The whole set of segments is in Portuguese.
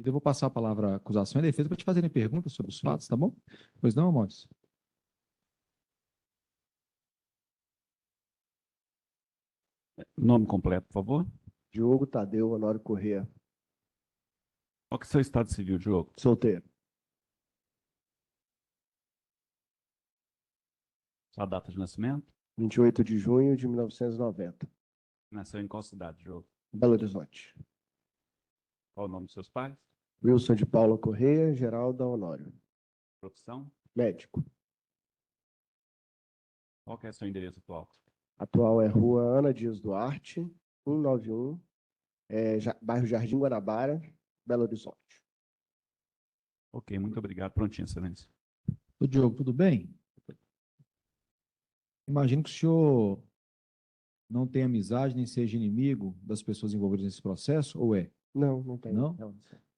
E eu vou passar a palavra à acusação e defesa para te fazerem perguntas sobre os fatos, tá bom? Pois não, Amores? Nome completo, por favor. Diogo Tadeu Honório Corrêa, Qual que é o seu estado civil, Diogo? solteiro. Sua data de nascimento? 28 de junho de 1990, Nasceu em qual cidade, Diogo? Belo Horizonte. Qual o nome dos seus pais? Wilson de Paula Corrêa, Geralda Honório. Profissão? Médico. Qual que é o seu endereço atual? Atual é Rua Ana Dias Duarte, 191, bairro Jardim Guanabara, Belo Horizonte. Ok, muito obrigado. Prontinho, excelência. Ô, Diogo, tudo bem? Imagino que o senhor não tem amizade nem seja inimigo das pessoas envolvidas nesse processo, ou é? Não, não tem. Não?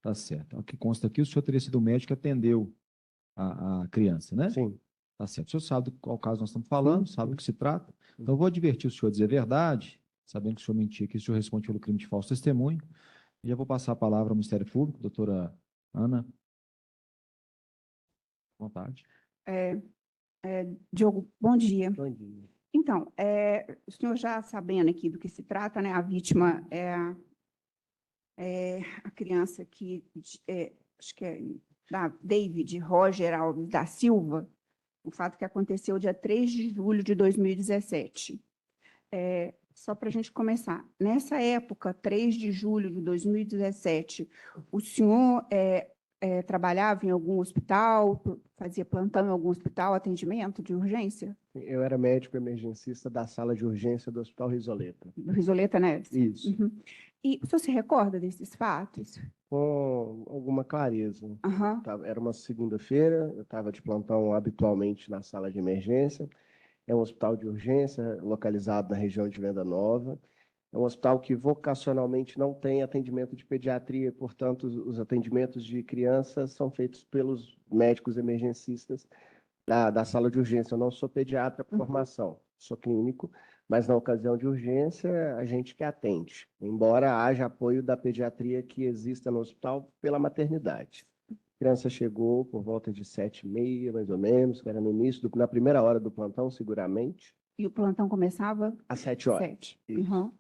Tá certo. O que consta aqui, o senhor teria sido o médico que atendeu a criança, né? Sim. Tá certo. O senhor sabe do qual caso nós estamos falando, sabe do que se trata. Sim. Então, eu vou advertir o senhor a dizer a verdade, sabendo que o senhor mentiu aqui, o senhor responde pelo crime de falso testemunho. E já vou passar a palavra ao Ministério Público, doutora Ana. À vontade. Diogo, bom dia. Bom dia. Então, o senhor já sabendo aqui do que se trata, né? A vítima é a criança que, acho que é da David Roger Alves da Silva, o fato que aconteceu dia 3 de julho de 2017. Só para a gente começar, nessa época, 3 de julho de 2017, o senhor trabalhava em algum hospital, fazia plantão em algum hospital, atendimento de urgência? Eu era médico emergencista da sala de urgência do Hospital Risoleta. Do Risoleta, né? Isso. Uhum. E o senhor se recorda desses fatos? Com alguma clareza. Aham. Era uma segunda-feira, eu estava de plantão habitualmente na sala de emergência. É um hospital de urgência localizado na região de Venda Nova. É um hospital que vocacionalmente não tem atendimento de pediatria, portanto, os atendimentos de crianças são feitos pelos médicos emergencistas da sala de urgência. Eu não sou pediatra por formação, sou clínico, mas na ocasião de urgência, a gente que atende, embora haja apoio da pediatria que exista no hospital pela maternidade. A criança chegou por volta de 7h30, mais ou menos, que era no início, na primeira hora do plantão, seguramente. E o plantão começava? Às 7h. 7. Isso. Uhum.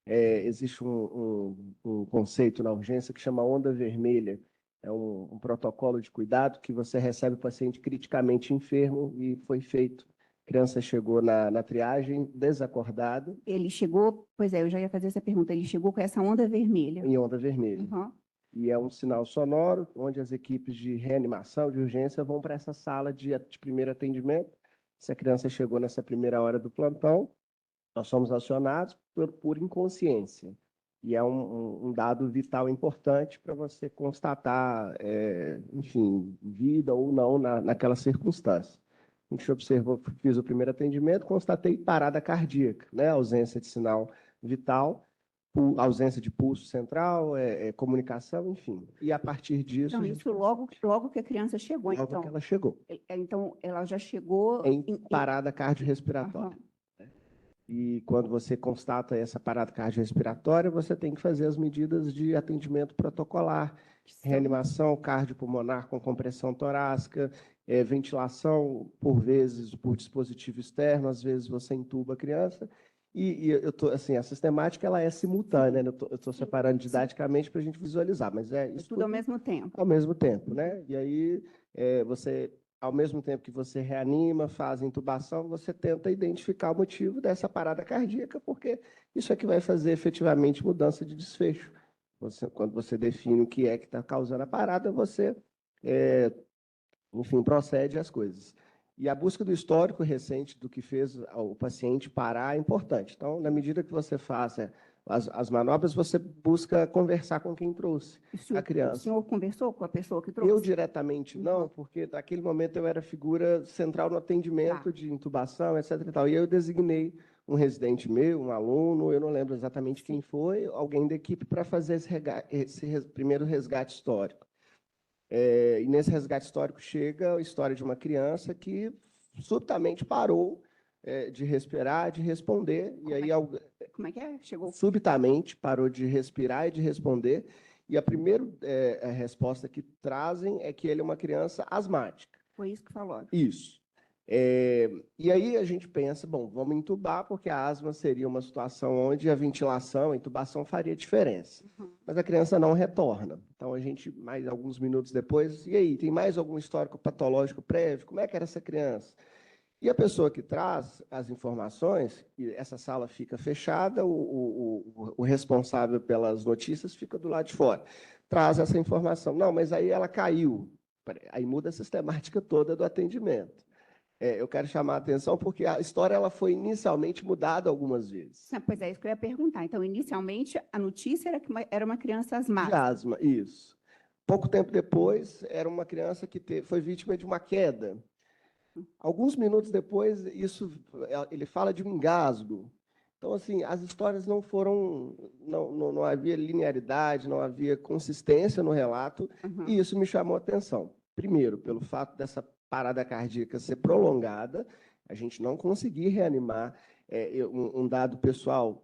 Existe um conceito na urgência que chama onda vermelha. É um protocolo de cuidado que você recebe o paciente criticamente enfermo e foi feito. A criança chegou na triagem desacordada. Ele chegou, pois é, eu já ia fazer essa pergunta, ele chegou com essa onda vermelha. Em onda vermelha. Uhum. E é um sinal sonoro, onde as equipes de reanimação, de urgência, vão para essa sala de primeiro atendimento. Se a criança chegou nessa primeira hora do plantão, nós somos acionados por inconsciência. E é um dado vital importante para você constatar, enfim, vida ou não naquela circunstância. A gente observou, fiz o primeiro atendimento, constatei parada cardíaca, né? Ausência de sinal vital, ausência de pulso central, comunicação, enfim. E a partir disso... Então, isso logo que a criança chegou. Logo Então, que ela chegou. Então, ela já chegou... Em parada cardiorrespiratória. Uhum. E quando você constata essa parada cardiorrespiratória, você tem que fazer as medidas de atendimento protocolar, reanimação cardiopulmonar com compressão torácica, ventilação, por vezes, por dispositivo externo, às vezes você entuba a criança. E eu tô, assim, a sistemática ela é simultânea, né? Eu estou separando didaticamente para a gente visualizar, mas isso tudo ao mesmo tempo. Ao mesmo tempo, né? E aí você... Ao mesmo tempo que você reanima, faz a intubação, você tenta identificar o motivo dessa parada cardíaca, porque isso é que vai fazer efetivamente mudança de desfecho. Quando você define o que é que está causando a parada, você, enfim, procede às coisas. E a busca do histórico recente do que fez o paciente parar é importante. Então, na medida que você faça as manobras, você busca conversar com quem trouxe a criança. O senhor conversou com a pessoa que trouxe? Eu diretamente não, porque naquele momento eu era figura central no atendimento de intubação, etc. E tal. E eu designei um residente meu, um aluno, eu não lembro exatamente quem foi, alguém da equipe para fazer esse primeiro resgate histórico. E nesse resgate histórico chega a história de uma criança que subitamente parou de respirar, de responder, e aí Como é que é? Chegou? subitamente parou de respirar e de responder, E a primeira resposta que trazem é que ele é uma criança asmática. Foi isso que falou. Isso. E aí a gente pensa, bom, vamos entubar, porque a asma seria uma situação onde a ventilação, a intubação faria diferença. Mas a criança não retorna. Então, a gente, mais alguns minutos depois, e aí, tem mais algum histórico patológico prévio? Como é que era essa criança? E a pessoa que traz as informações, e essa sala fica fechada, o responsável pelas notícias fica do lado de fora. Traz essa informação. Não, mas aí ela caiu. Aí muda a sistemática toda do atendimento. Eu quero chamar a atenção porque a história ela foi inicialmente mudada algumas vezes. Pois é, isso que eu ia perguntar. Então, inicialmente, a notícia era que era uma criança De asmática. asma, isso. Pouco tempo depois, era uma criança que foi vítima de uma queda. Alguns minutos depois, ele fala de um engasgo. Então, assim, as histórias não foram, não havia linearidade, não havia consistência no relato, e isso me chamou a atenção. Primeiro, pelo fato dessa parada cardíaca ser prolongada, a gente não conseguir reanimar. Um dado pessoal,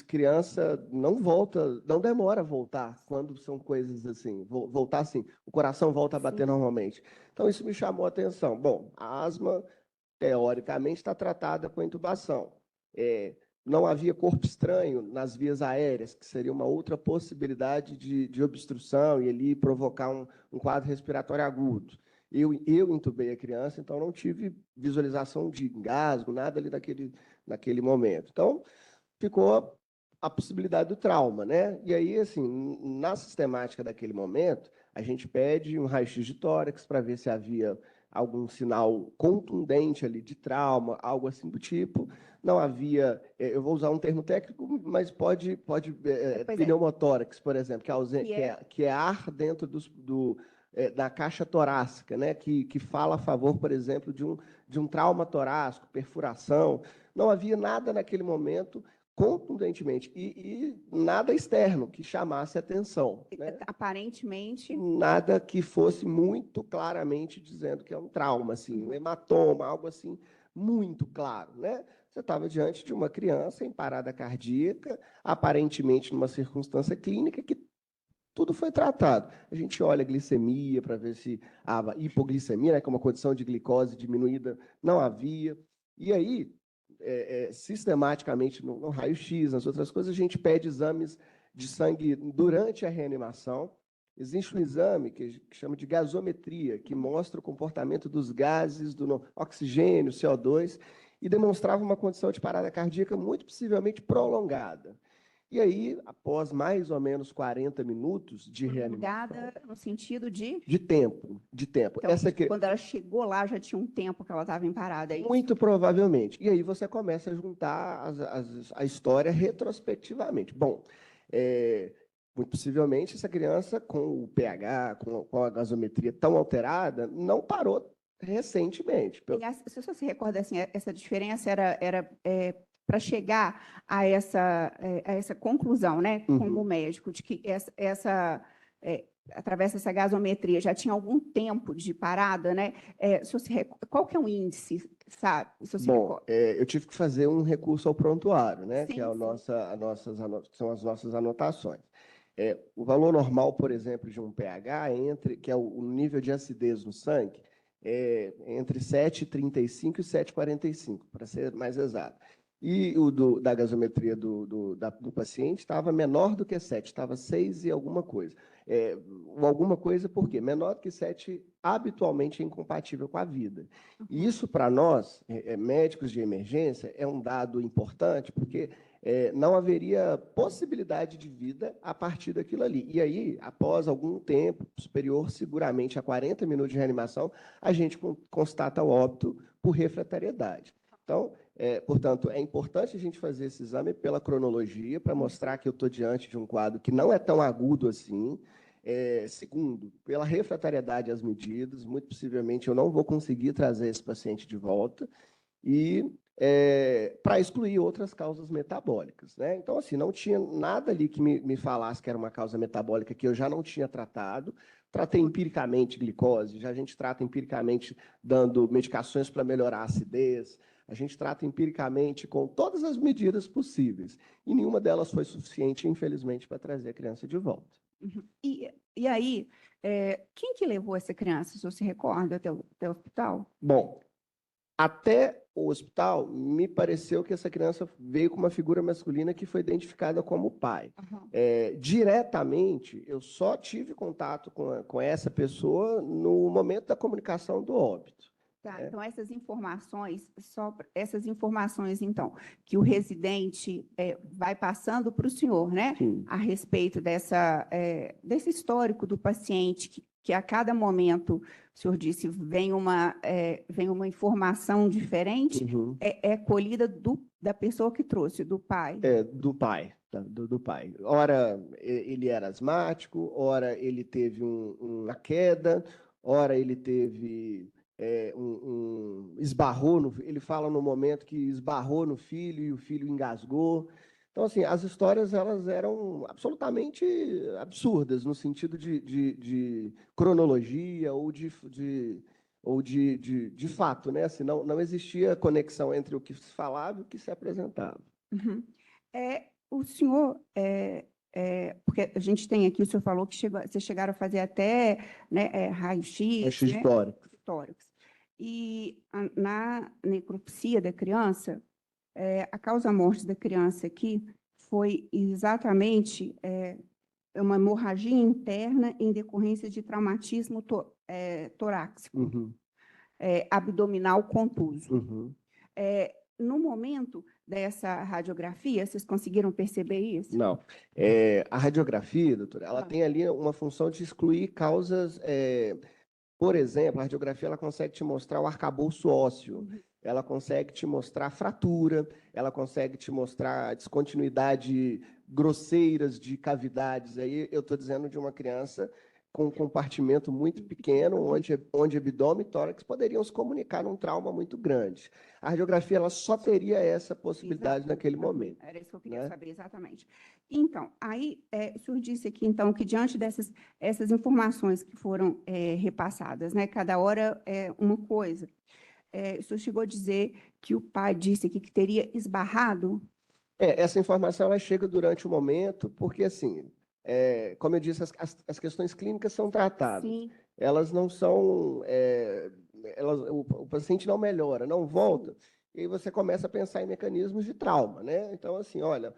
criança não volta, não demora a voltar quando são coisas assim, voltar assim, o coração volta a bater normalmente. Então, isso me chamou a atenção. Bom, a asma, teoricamente, está tratada com intubação. Não havia corpo estranho nas vias aéreas, que seria uma outra possibilidade de obstrução e ali provocar um quadro respiratório agudo. Eu intubei a criança, então não tive visualização de engasgo, nada ali naquele momento. Então, ficou a possibilidade do trauma, né? E aí, assim, na sistemática daquele momento, a gente pede um raio-x de tórax para ver se havia algum sinal contundente ali de trauma, algo assim do tipo. Não havia, eu vou usar um termo técnico, mas pode pneumotórax, por exemplo, que é ar dentro da caixa torácica, né? Que fala a favor, por exemplo, de um trauma torácico, perfuração. Não havia nada naquele momento contundentemente e nada externo que chamasse atenção, né? Aparentemente. Nada que fosse muito claramente dizendo que é um trauma, assim, um hematoma, algo assim muito claro, né? Você estava diante de uma criança em parada cardíaca, aparentemente numa circunstância clínica que tudo foi tratado. A gente olha a glicemia para ver se a hipoglicemia, né, que é uma condição de glicose diminuída, não havia. E aí, sistematicamente, no raio-x, nas outras coisas, a gente pede exames de sangue durante a reanimação. Existe um exame que chama de gasometria, que mostra o comportamento dos gases, do oxigênio, CO2, e demonstrava uma condição de parada cardíaca muito possivelmente prolongada. E aí, após mais ou menos 40 minutos de reanimação... Prolongada no sentido de? De tempo. Então, quando ela chegou lá, já tinha um tempo que ela estava em parada, é isso? Muito provavelmente. E aí você começa a juntar a história retrospectivamente. Bom, muito possivelmente essa criança, com o pH, com a gasometria tão alterada, não parou recentemente. Se você se recorda, assim, essa diferença era para chegar a essa conclusão, né, como médico, de que através dessa gasometria já tinha algum tempo de parada, né? Qual que é o índice, sabe? Bom, eu tive que fazer um recurso ao prontuário, né? Sim, que é são as nossas anotações. O valor normal, por exemplo, de um pH, que é o nível de acidez no sangue, entre 7,35 e 7,45, para ser mais exato. E o da gasometria do paciente estava menor do que 7, estava 6 e alguma coisa. Alguma coisa por quê? Menor do que 7 habitualmente é incompatível com a vida. E isso, para nós, médicos de emergência, é um dado importante, porque não haveria possibilidade de vida a partir daquilo ali. E aí, após algum tempo, superior seguramente a 40 minutos de reanimação, a gente constata o óbito por refratariedade. Então, portanto, é importante a gente fazer esse exame pela cronologia, para mostrar que eu estou diante de um quadro que não é tão agudo assim. Segundo, pela refratariedade às medidas, muito possivelmente eu não vou conseguir trazer esse paciente de volta, e para excluir outras causas metabólicas, né? Então, assim, não tinha nada ali que me falasse que era uma causa metabólica que eu já não tinha tratado. Tratei empiricamente glicose, já a gente trata empiricamente dando medicações para melhorar a acidez. A gente trata empiricamente com todas as medidas possíveis. E nenhuma delas foi suficiente, infelizmente, para trazer a criança de volta. Uhum. E aí, quem que levou essa criança, o senhor se recorda, até o hospital? Bom, até o hospital, me pareceu que essa criança veio com uma figura masculina que foi identificada como pai. Aham. Diretamente, eu só tive contato com essa pessoa no momento da comunicação do óbito. Tá, então essas informações, então, que o residente vai passando para o senhor, né? Sim. A respeito desse histórico do paciente, que a cada momento, o senhor disse, vem uma informação diferente, Uhum. é colhida da pessoa que trouxe, do pai. Do pai, do pai. Ora, ele era asmático, ora ele teve uma queda, ora ele teve esbarrou ele fala no momento que esbarrou no filho e o filho engasgou. Então, assim, as histórias elas eram absolutamente absurdas no sentido de cronologia ou de fato, né? Assim, não existia conexão entre o que se falava e o que se apresentava. Uhum. O senhor, porque a gente tem aqui, o senhor falou que vocês chegaram a fazer até, né, raio-x, Raio-x né, tórax. E na necropsia da criança, a causa-morte da criança aqui foi exatamente uma hemorragia interna em decorrência de traumatismo torácico, Uhum. Abdominal contuso. Uhum. No momento dessa radiografia, vocês conseguiram perceber isso? Não. A radiografia, doutora, ela tem ali uma função de excluir causas. Por exemplo, a radiografia ela consegue te mostrar o arcabouço ósseo, Uhum. ela consegue te mostrar fratura, ela consegue te mostrar descontinuidade grosseiras de cavidades. Aí eu estou dizendo de uma criança com um compartimento muito pequeno, onde abdômen e tórax poderiam se comunicar num trauma muito grande. A radiografia ela só teria essa possibilidade Exato. naquele momento. Era isso que eu queria né? saber, exatamente. Então, aí, o senhor disse aqui, então, que diante essas informações que foram repassadas, né, cada hora uma coisa, o senhor chegou a dizer que o pai disse aqui que teria esbarrado? Essa informação ela chega durante o momento, porque, assim, como eu disse, as questões clínicas são tratadas. Sim. Elas não são. O paciente não melhora, não volta, e aí você começa a pensar em mecanismos de trauma, né? Então, assim, olha,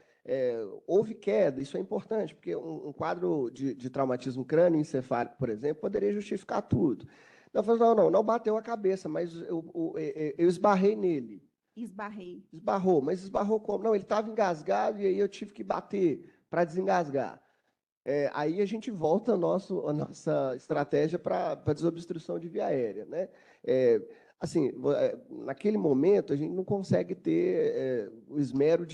houve queda, isso é importante, porque um quadro de traumatismo crânioencefálico, por exemplo, poderia justificar tudo. Então, eu falei, não bateu a cabeça, mas eu esbarrei nele. Esbarrei. Esbarrou, mas esbarrou como? Não, ele estava engasgado e aí eu tive que bater para desengasgar. Aí a gente volta a nossa estratégia para desobstrução de via aérea. Né? Assim, naquele momento, a gente não consegue ter o esmero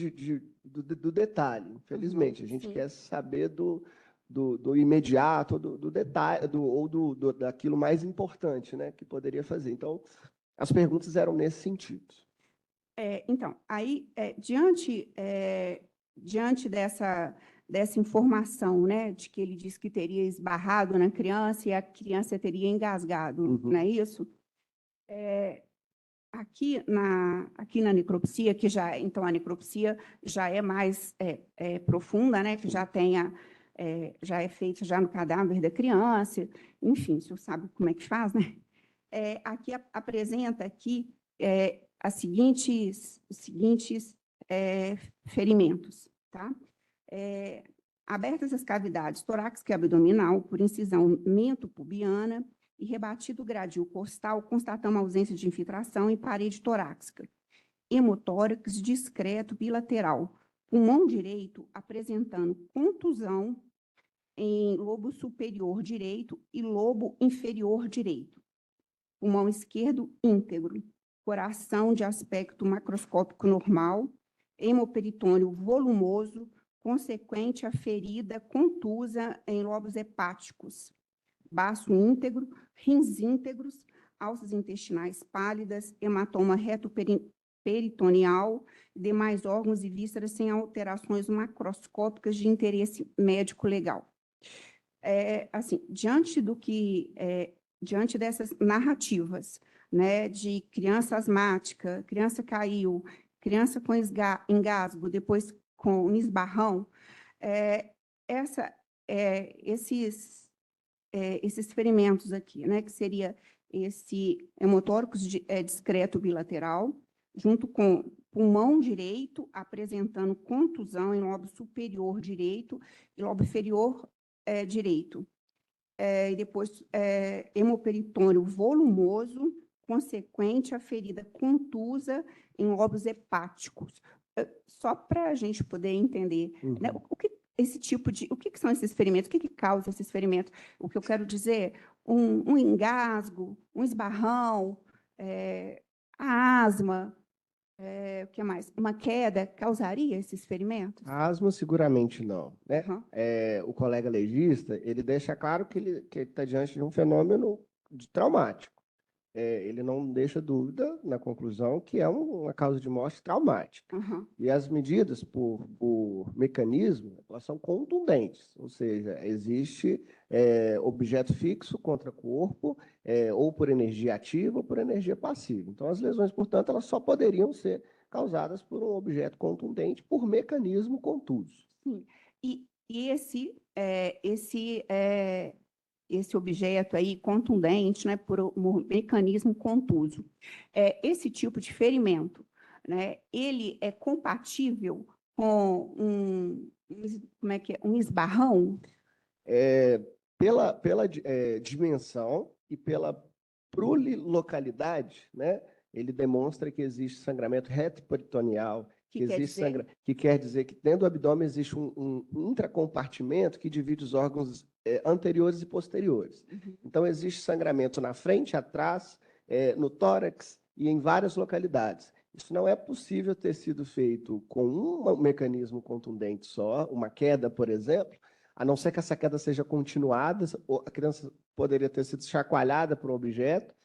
do detalhe, infelizmente. Uhum, a gente sim. quer saber do imediato, do detalhe, daquilo mais importante, né, que poderia fazer. Então, as perguntas eram nesse sentido. Então, aí, diante dessa informação, né, de que ele disse que teria esbarrado na criança e a criança teria engasgado, Uhum. não é isso? Aqui na necropsia, então a necropsia já é mais profunda, né, que já é feita já no cadáver da criança, enfim, o senhor sabe como é que faz, né? Aqui apresenta aqui os seguintes ferimentos, tá? Abertas as cavidades torácica e abdominal por incisão mento-pubiana e rebatido o gradil costal, constatamos ausência de infiltração em parede torácica. Hemotórax discreto bilateral. Pulmão direito apresentando contusão em lobo superior direito e lobo inferior direito. Pulmão esquerdo íntegro. Coração de aspecto macroscópico normal. Hemoperitônio volumoso, consequente à ferida contusa em lobos hepáticos. Baço íntegro, rins íntegros, alças intestinais pálidas, hematoma retoperitoneal, demais órgãos e vísceras sem alterações macroscópicas de interesse médico legal. Assim, diante dessas narrativas, né, de criança asmática, criança caiu, criança com engasgo, depois com um esbarrão, esses ferimentos aqui, né, que seria esse hemotóracos discreto bilateral, junto com pulmão direito, apresentando contusão em lobo superior direito e lobo inferior direito. E depois, hemoperitônio volumoso, consequente à ferida contusa em lobos hepáticos. Só para a gente poder entender, né, o que são esses ferimentos, o que causa esses ferimentos? O que eu quero dizer, um engasgo, um esbarrão, a asma, o que mais? Uma queda causaria esses ferimentos? A asma seguramente não, né? Uhum. O colega legista, ele deixa claro que ele está diante de um fenômeno traumático. Ele não deixa dúvida na conclusão que é uma causa de morte traumática. Uhum. E as medidas por mecanismo, elas são contundentes, ou seja, existe objeto fixo contra corpo, ou por energia ativa ou por energia passiva. Então, as lesões, portanto, elas só poderiam ser causadas por um objeto contundente por mecanismo contuso. Sim. E esse objeto aí contundente, né, por um mecanismo contuso. Esse tipo de ferimento, né, ele é compatível com um esbarrão? Pela dimensão e pela plurilocalidade, né, ele demonstra que existe sangramento retroperitoneal, que quer dizer que dentro do abdômen existe um intracompartimento que divide os órgãos anteriores e posteriores. Uhum. Então, existe sangramento na frente, atrás, no tórax e em várias localidades. Isso não é possível ter sido feito com um mecanismo contundente só, uma queda, por exemplo, a não ser que essa queda seja continuada, a criança poderia ter sido chacoalhada por um objeto,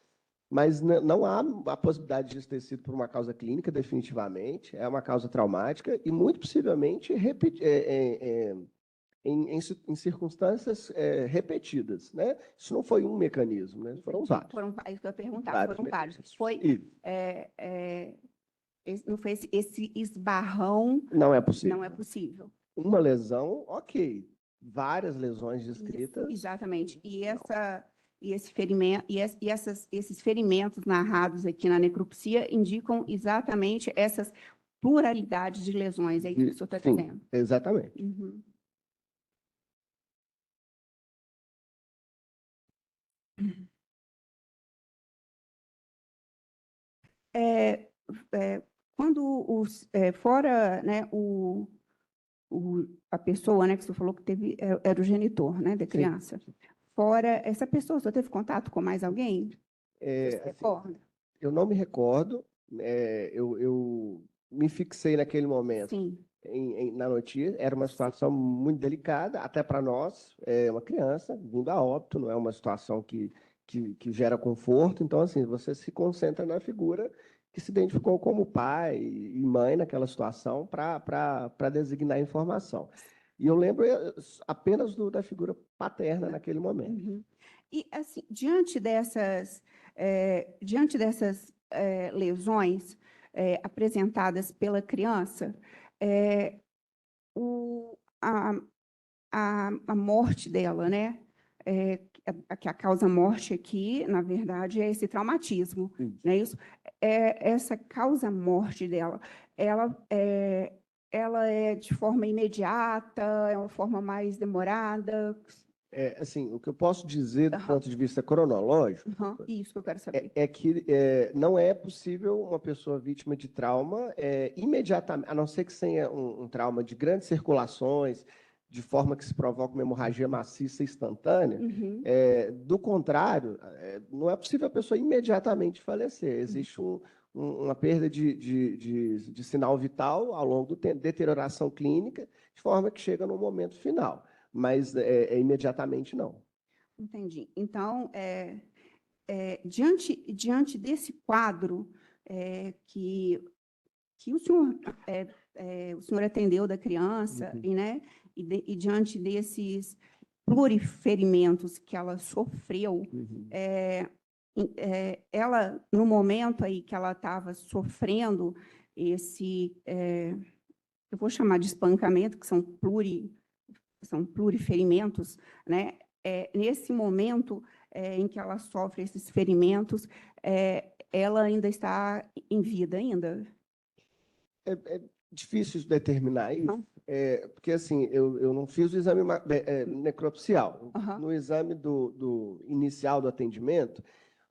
mas não há a possibilidade de ter sido por uma causa clínica, definitivamente, é uma causa traumática e, muito possivelmente, em circunstâncias repetidas, né? Isso não foi um mecanismo, né? Foram vários. Isso que eu ia perguntar, foram vários. Não foi esse esbarrão? Não é possível. Não é possível. Uma lesão, ok. Várias lesões descritas. Isso, exatamente. Esses ferimentos narrados aqui na necropsia indicam exatamente essas pluralidades de lesões, é isso que o senhor está dizendo? Exatamente. Uhum. Quando fora, né, a pessoa, né, que você falou que teve, era o genitor, né, da criança. Sim. Fora essa pessoa, você teve contato com mais alguém? Você se recorda? Eu não me recordo. Eu me fixei naquele momento. Sim. Na notícia. Era uma situação muito delicada, até para nós, uma criança vindo a óbito, não é uma situação que gera conforto. Então, assim, você se concentra na figura que se identificou como pai e mãe naquela situação para designar informação. E eu lembro apenas da figura paterna naquele momento. Uhum. E, assim, diante dessas lesões apresentadas pela criança, a morte dela, né? Que a causa-morte aqui, na verdade, é esse traumatismo, não é isso? Essa causa-morte dela, ela é de forma imediata, é uma forma mais demorada? Assim, o que eu posso dizer do ponto de vista cronológico isso que eu quero saber. é que não é possível uma pessoa vítima de trauma imediatamente, a não ser que tenha um trauma de grandes circulações, de forma que se provoca uma hemorragia maciça instantânea. Uhum. Do contrário, não é possível a pessoa imediatamente falecer. Existe uma perda de sinal vital ao longo do tempo, deterioração clínica, de forma que chega no momento final. Mas imediatamente não. Entendi. Então, diante desse quadro que o senhor atendeu da criança, né, e diante desses pluriferimentos que ela sofreu, ela, no momento aí que ela estava sofrendo eu vou chamar de espancamento, que são pluriferimentos, né? Nesse momento em que ela sofre esses ferimentos, ela ainda está em vida ainda? É difícil de determinar isso, Não? porque assim, eu não fiz o exame necropsial. Aham. No exame do inicial do atendimento,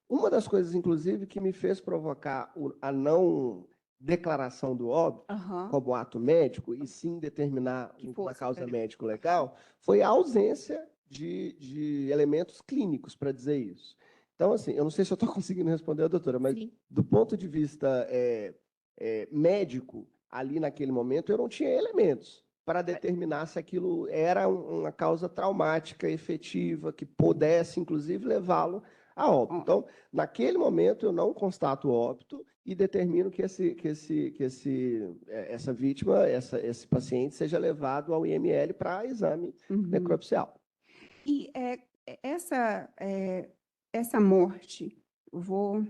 uma das coisas, inclusive, que me fez provocar a não declaração do óbito Aham. como ato médico, e sim determinar Que uma fosse causa pra- médico-legal, foi a ausência de elementos clínicos para dizer isso. Então, assim, eu não sei se eu estou conseguindo responder a doutora, mas Sim. do ponto de vista médico, ali naquele momento, eu não tinha elementos para determinar se aquilo era uma causa traumática, efetiva, que pudesse, inclusive, levá-lo a óbito. Então, naquele momento, eu não constato óbito e determino que essa vítima, esse paciente, seja levado ao IML para exame Uhum. necropsial. E essa morte, vou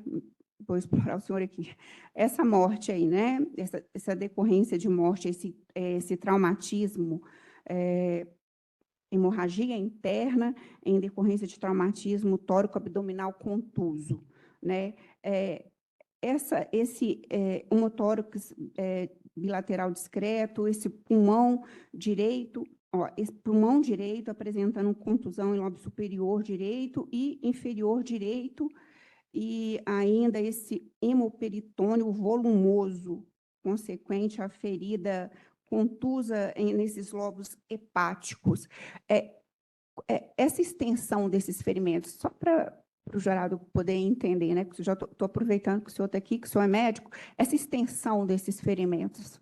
explorar o senhor aqui. Essa morte aí, né? Essa decorrência de morte, esse traumatismo, hemorragia interna em decorrência de traumatismo tóraco-abdominal contuso, né? Esse hemotórax bilateral discreto, esse pulmão direito, esse pulmão direito apresentando contusão em lobo superior direito e inferior direito, e ainda esse hemoperitônio volumoso, consequente à ferida contusa nesses lobos hepáticos. Essa extensão desses ferimentos, só para o jurado poder entender, né? Porque eu já estou aproveitando que o senhor está aqui, que o senhor é médico, essa extensão desses ferimentos.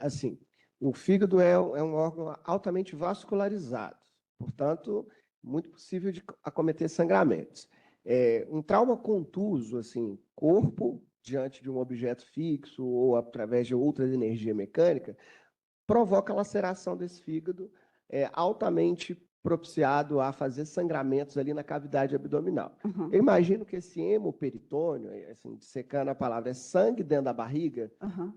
Assim, o fígado é um órgão altamente vascularizado, portanto, muito possível de acometer sangramentos. Um trauma contuso, assim, corpo diante de um objeto fixo ou através de outra energia mecânica, provoca laceração desse fígado, altamente propiciado a fazer sangramentos ali na cavidade abdominal. Uhum. Eu imagino que esse hemoperitônio, assim, secando a palavra, é sangue dentro da barriga, Uhum.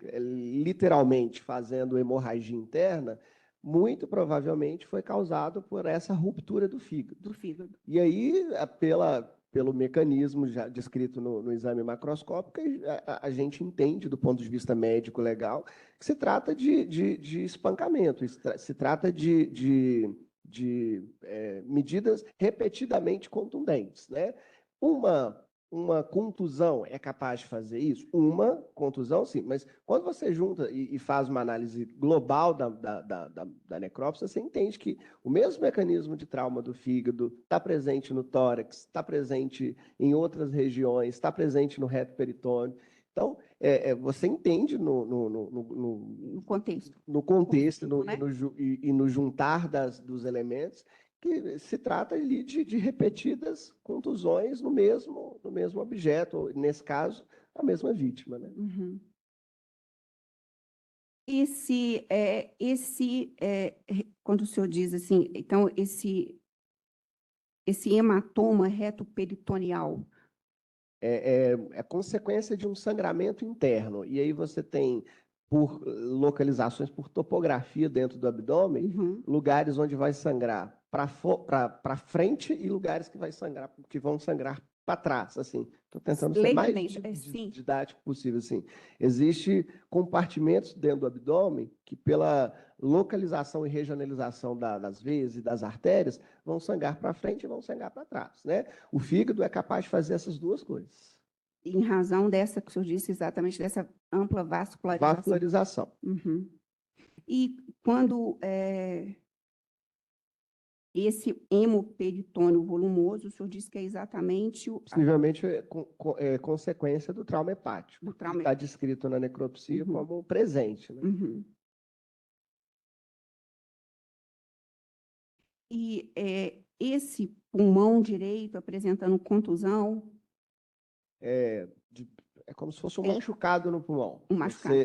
literalmente fazendo hemorragia interna, muito provavelmente foi causado por essa ruptura do fígado. Do fígado. E aí, pelo mecanismo já descrito no exame macroscópico, a gente entende, do ponto de vista médico legal, que se trata de espancamento, se trata de medidas repetidamente contundentes, né? Uma contusão é capaz de fazer isso? Uma contusão, sim, mas quando você junta e faz uma análise global da necrópsia, você entende que o mesmo mecanismo de trauma do fígado está presente no tórax, está presente em outras regiões, está presente no reto peritônio. Então, você entende No contexto. no contexto Né? e no juntar dos elementos, que se trata ali de repetidas contusões no mesmo objeto, ou, nesse caso, a mesma vítima, né? Uhum. Quando o senhor diz assim, então, esse hematoma retoperitoneal, É consequência de um sangramento interno. E aí você tem, por localizações, por topografia dentro do abdômen, uhum, lugares onde vai sangrar para frente e lugares que vão sangrar para trás. Assim, estou tentando ser mais levemente, sim, didático possível. Assim, existe compartimentos dentro do abdômen que, pela localização e regionalização das veias e das artérias, vão sangrar para frente e vão sangrar para trás, né? O fígado é capaz de fazer essas duas coisas. em razão dessa que o senhor disse exatamente, dessa ampla vascularização. Vascularização. Uhum. E quando esse hemoperitônio volumoso, o senhor disse que é exatamente Possivelmente consequência do trauma hepático, do que trauma. está descrito na necropsia Uhum. como presente, né? Uhum. E esse pulmão direito apresentando contusão, É como se fosse um machucado no pulmão. um machucado.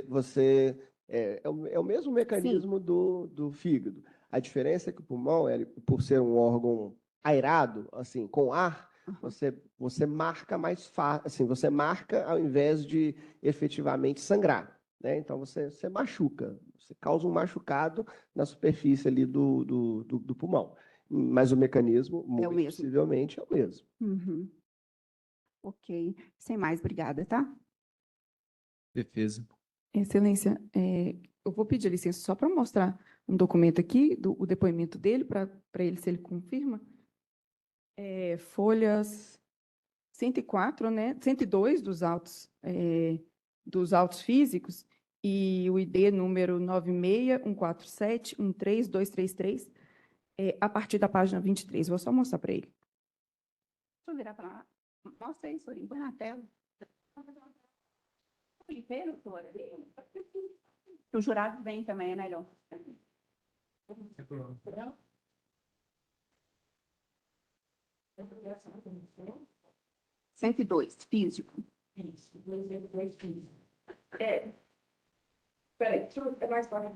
É o mesmo Sim. mecanismo do fígado. A diferença é que o pulmão, por ser um órgão aerado, assim, com ar, Você marca mais fácil, assim, você marca ao invés de efetivamente sangrar, né? Então, você machuca, você causa um machucado na superfície ali do pulmão. Mas o mecanismo, muito mesmo. possivelmente, é o mesmo. Uhum. Ok. Sem mais, obrigada, tá? Defesa. Excelência, eu vou pedir licença só para mostrar um documento aqui, o depoimento dele, para ele, se ele confirma. Folhas 104, né? 102 dos autos físicos e o ID número 96147-13233, a partir da página 23. Vou só mostrar para ele. Deixa eu virar para lá. Mostra aí, Sorinho, põe na tela. O jurado vem também, né, Leon? 102, físico. Isso, 202 físico. Peraí, deixa eu mais para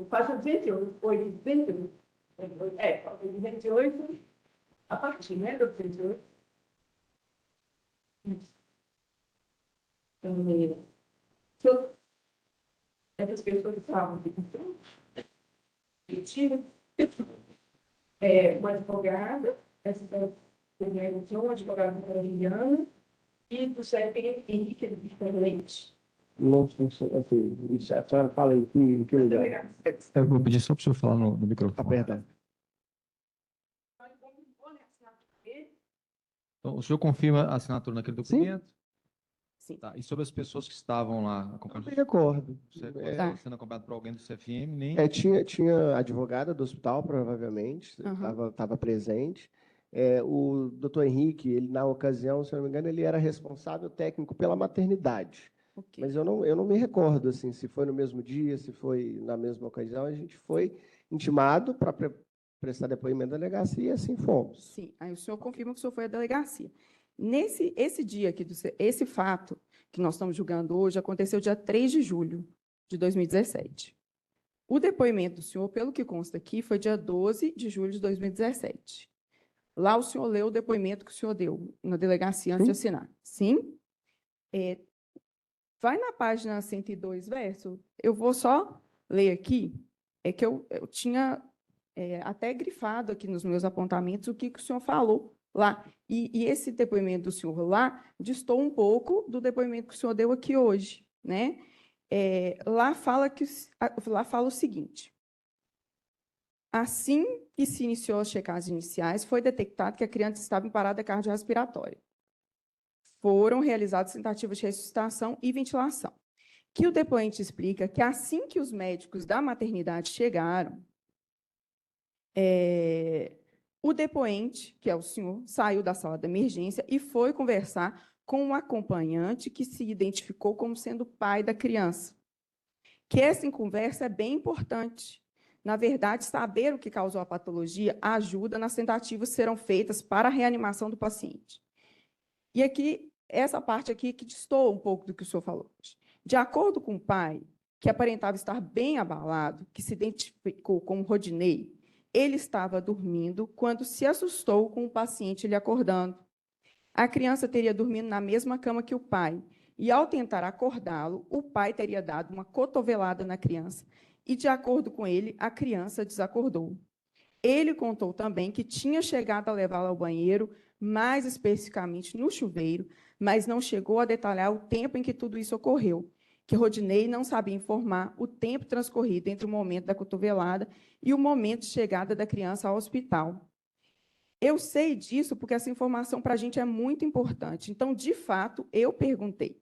faixa 208, 208, a partir, né, do 208. Essas pessoas estavam uma advogada, essa uma advogada colombiana, e do CEP Henrique Leite. Não funciona assim. Isso, a senhora fala em que lugar? Eu vou pedir só para o senhor falar no microfone. Ah, perdão. Então, o senhor confirma a assinatura naquele documento? Sim. Tá. E sobre as pessoas que estavam lá Não acompanhando? me recordo. Você Tá. sendo acompanhado por alguém do CFM, nem... Tinha advogada do hospital, provavelmente, Aham. estava presente. O doutor Henrique, ele, na ocasião, se eu não me engano, ele era responsável técnico pela maternidade. Ok. Mas eu não me recordo assim, se foi no mesmo dia, se foi na mesma ocasião. A gente foi intimado para prestar depoimento da delegacia e assim fomos. Sim, aí o senhor confirma que o senhor foi à delegacia. Esse dia aqui, esse fato que nós estamos julgando hoje, aconteceu dia 3 de julho de 2017. O depoimento do senhor, pelo que consta aqui, foi dia 12 de julho de 2017. Lá o senhor leu o depoimento que o senhor deu na delegacia antes de assinar. Sim? Vai na página 102, verso. Eu vou só ler aqui. É que eu tinha até grifado aqui nos meus apontamentos o que o senhor falou lá. E esse depoimento do senhor lá distou um pouco do depoimento que o senhor deu aqui hoje, né? Lá fala o seguinte: assim que se iniciou as checagens iniciais, foi detectado que a criança estava em parada cardiorrespiratória. Foram realizadas tentativas de ressuscitação e ventilação. Que o depoente explica que assim que os médicos da maternidade chegaram, o depoente, que é o senhor, saiu da sala da emergência e foi conversar com um acompanhante que se identificou como sendo pai da criança. Que essa conversa é bem importante. Na verdade, saber o que causou a patologia ajuda nas tentativas que serão feitas para a reanimação do paciente. E aqui, essa parte aqui que distou um pouco do que o senhor falou. De acordo com o pai, que aparentava estar bem abalado, que se identificou como Rodinei, ele estava dormindo quando se assustou com o paciente lhe acordando. A criança teria dormido na mesma cama que o pai, e ao tentar acordá-lo, o pai teria dado uma cotovelada na criança, e, de acordo com ele, a criança desacordou. Ele contou também que tinha chegado a levá-la ao banheiro, mais especificamente no chuveiro, mas não chegou a detalhar o tempo em que tudo isso ocorreu, que Rodinei não sabia informar o tempo transcorrido entre o momento da cotovelada e o momento de chegada da criança ao hospital. Eu sei disso porque essa informação para a gente é muito importante. Então, de fato, eu perguntei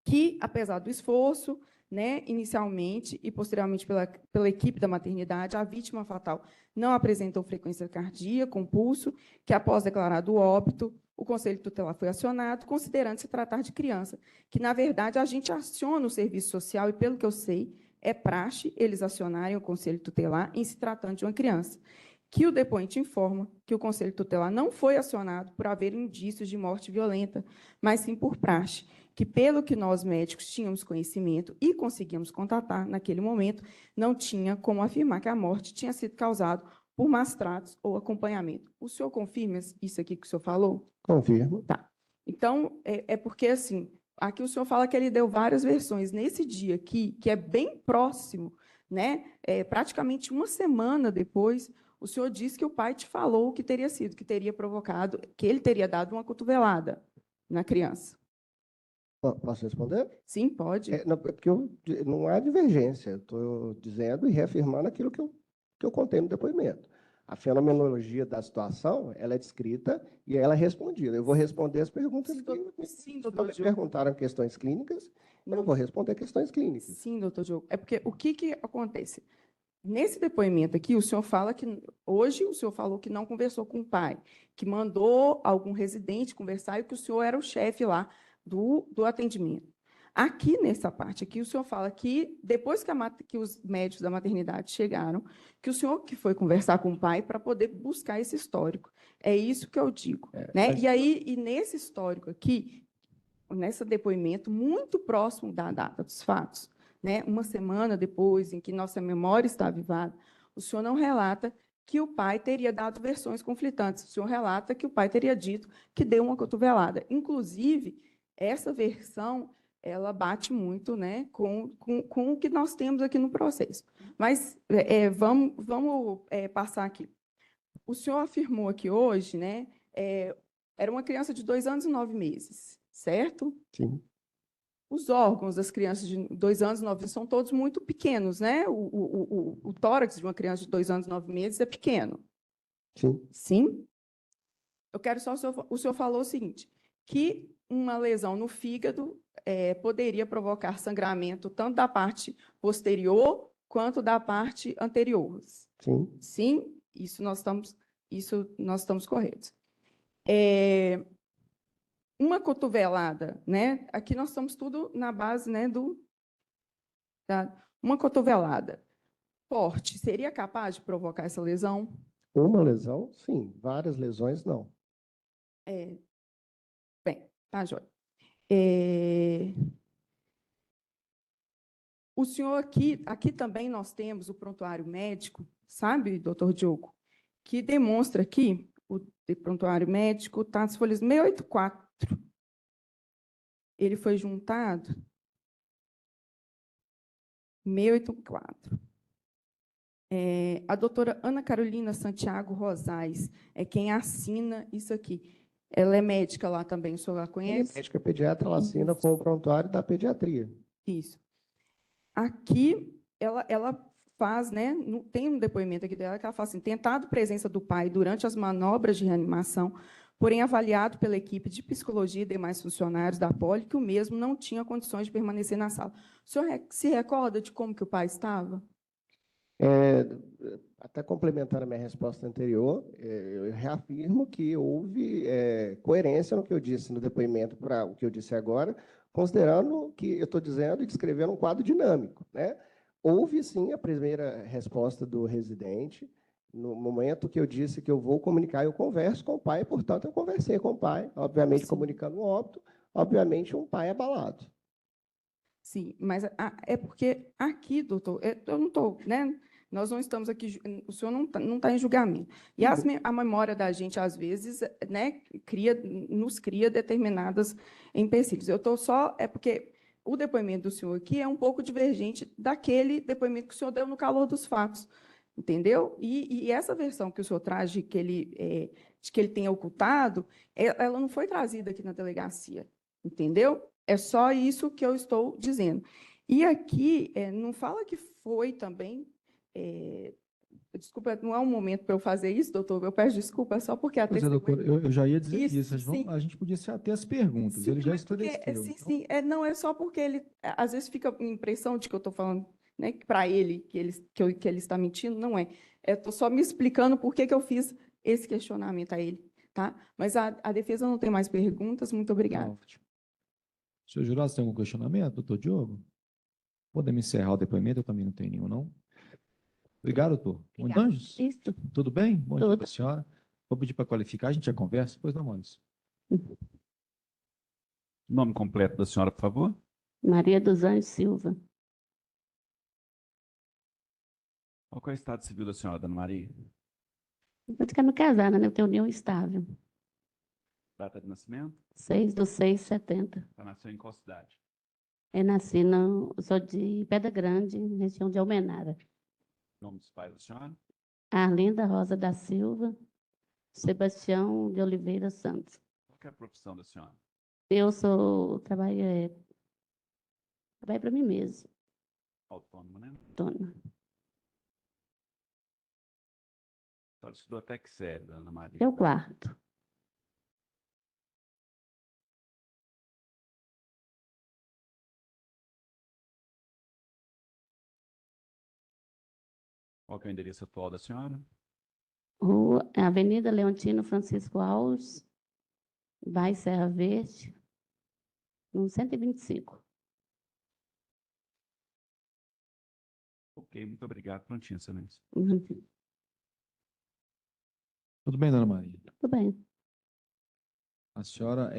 que, apesar do esforço, né, inicialmente e posteriormente pela equipe da maternidade, a vítima fatal não apresentou frequência cardíaca com pulso, que após declarado o óbito, o Conselho Tutelar foi acionado, considerando se tratar de criança, que, na verdade, a gente aciona o serviço social e, pelo que eu sei, é praxe eles acionarem o Conselho Tutelar em se tratando de uma criança. Que o depoente informa que o Conselho Tutelar não foi acionado por haver indícios de morte violenta, mas sim por praxe, que, pelo que nós médicos tínhamos conhecimento e conseguíamos contatar naquele momento, não tinha como afirmar que a morte tinha sido causada por maus tratos ou acompanhamento. O senhor confirma isso aqui que o senhor falou? Confirmo. Então, é porque, assim, aqui o senhor fala que ele deu várias versões. Nesse dia aqui, que é bem próximo, né, praticamente uma semana depois, o senhor disse que o pai te falou que teria sido, que teria provocado, que ele teria dado uma cotovelada na criança. Posso responder? Sim, pode. Não, porque não há divergência. Eu estou dizendo e reafirmando aquilo que eu contei no depoimento. A fenomenologia da situação, ela é descrita e ela é respondida. Eu vou responder as perguntas Sim, que doutor me Diogo. perguntaram questões clínicas, eu vou responder questões clínicas. Sim, doutor Diogo. É porque o que acontece? Nesse depoimento aqui, o senhor fala que hoje o senhor falou que não conversou com o pai, que mandou algum residente conversar e que o senhor era o chefe lá do atendimento. Aqui, nessa parte aqui, o senhor fala que depois que os médicos da maternidade chegaram, que o senhor que foi conversar com o pai para poder buscar esse histórico. É isso que eu digo. Né? mas- E aí, nesse histórico aqui, nesse depoimento, muito próximo da data dos fatos, né, uma semana depois, em que nossa memória está avivada, o senhor não relata que o pai teria dado versões conflitantes. O senhor relata que o pai teria dito que deu uma cotovelada. Inclusive, essa versão ela bate muito, né, com o que nós temos aqui no processo. Mas vamos passar aqui. O senhor afirmou aqui hoje, né, era uma criança de 2 anos e 9 meses, certo? Sim, Os órgãos das crianças de 2 anos e 9 meses são todos muito pequenos, né? O tórax de uma criança de 2 anos e 9 meses é pequeno. sim. Sim? Eu quero só, o senhor falou o seguinte, que uma lesão no fígado poderia provocar sangramento tanto da parte posterior quanto da parte anterior. Sim. Sim? Isso nós estamos corretos. Uma cotovelada, né? Aqui nós estamos tudo na base, né, uma cotovelada forte seria capaz de provocar essa lesão? Uma lesão, sim. Várias lesões, não. Bem, tá, joia. O senhor aqui também nós temos o prontuário médico, sabe, doutor Diogo, que demonstra aqui, o prontuário médico está nas folhas 684. Ele foi juntado 684. A doutora Ana Carolina Santiago Rosais é quem assina isso aqui. Ela é médica lá também, o senhor a conhece? Médica pediatra, ela assina com o prontuário da pediatria. Isso. Aqui, ela faz, né, tem um depoimento aqui dela que ela fala assim, tentado presença do pai durante as manobras de reanimação, porém avaliado pela equipe de psicologia e demais funcionários da Poli, que o mesmo não tinha condições de permanecer na sala. O senhor se recorda de como que o pai estava? Até complementando a minha resposta anterior, eu reafirmo que houve coerência no que eu disse no depoimento para o que eu disse agora, considerando que eu estou dizendo e descrevendo um quadro dinâmico, né? Houve, sim, a primeira resposta do residente. No momento que eu disse que eu vou comunicar, eu converso com o pai, portanto, eu conversei com o pai, obviamente comunicando o óbito, obviamente um pai abalado. Sim, mas é porque aqui, doutor, eu não estou, né? Nós não estamos aqui, o senhor não tá em julgamento. E a memória da gente, às vezes, né, nos cria determinadas empecilhos. Eu estou só, porque o depoimento do senhor aqui é um pouco divergente daquele depoimento que o senhor deu no calor dos fatos, entendeu? E essa versão que o senhor traz de que ele tenha ocultado, ela não foi trazida aqui na delegacia, entendeu? É só isso que eu estou dizendo. E aqui, não fala que foi também... desculpa, não é um momento para eu fazer isso, doutor, eu peço desculpa só porque a Pois é, doutor, eu já ia dizer isso. sim. A gente podia se ater às perguntas. Sim, Ele já mas porque, esclareceu. sim, não é só porque ele, às vezes fica a impressão de que eu estou falando, né, para ele, que ele está mentindo, não é. Estou só me explicando por que eu fiz esse questionamento a ele, tá? Mas a defesa não tem mais perguntas, muito obrigada. Ótimo. Senhor jurado, você tem algum questionamento, doutor Diogo? Podemos encerrar o depoimento, eu também não tenho nenhum, não. Obrigado, doutor. Obrigada. Anjos, Isso. tudo bem? Bom dia para a senhora. Vou pedir para qualificar, a gente já conversa, pois não, Maurício. Nome completo da senhora, por favor. Maria dos Anjos Silva, Qual é o estado civil da senhora, dona Maria? Praticamente casada, né? Eu tenho união estável. Data de nascimento? 6/6/70. Ela nasceu em qual cidade? Eu nasci, no, eu sou de Pedra Grande, região de Almenara. Nome dos pais da senhora? Arlinda Rosa da Silva, Sebastião de Oliveira Santos. Qual que é a profissão da senhora? Eu sou, trabalho para mim mesmo, Autônoma, né? dona. A senhora estudou até que série, Ana Maria? É o quarto. Qual que é o endereço atual da senhora? Avenida Leontino Francisco Alves, bairro Serra Verde, no 125. Ok, muito obrigado. Prontinho, excelência. Tudo bem, dona Maria? Tudo bem. A senhora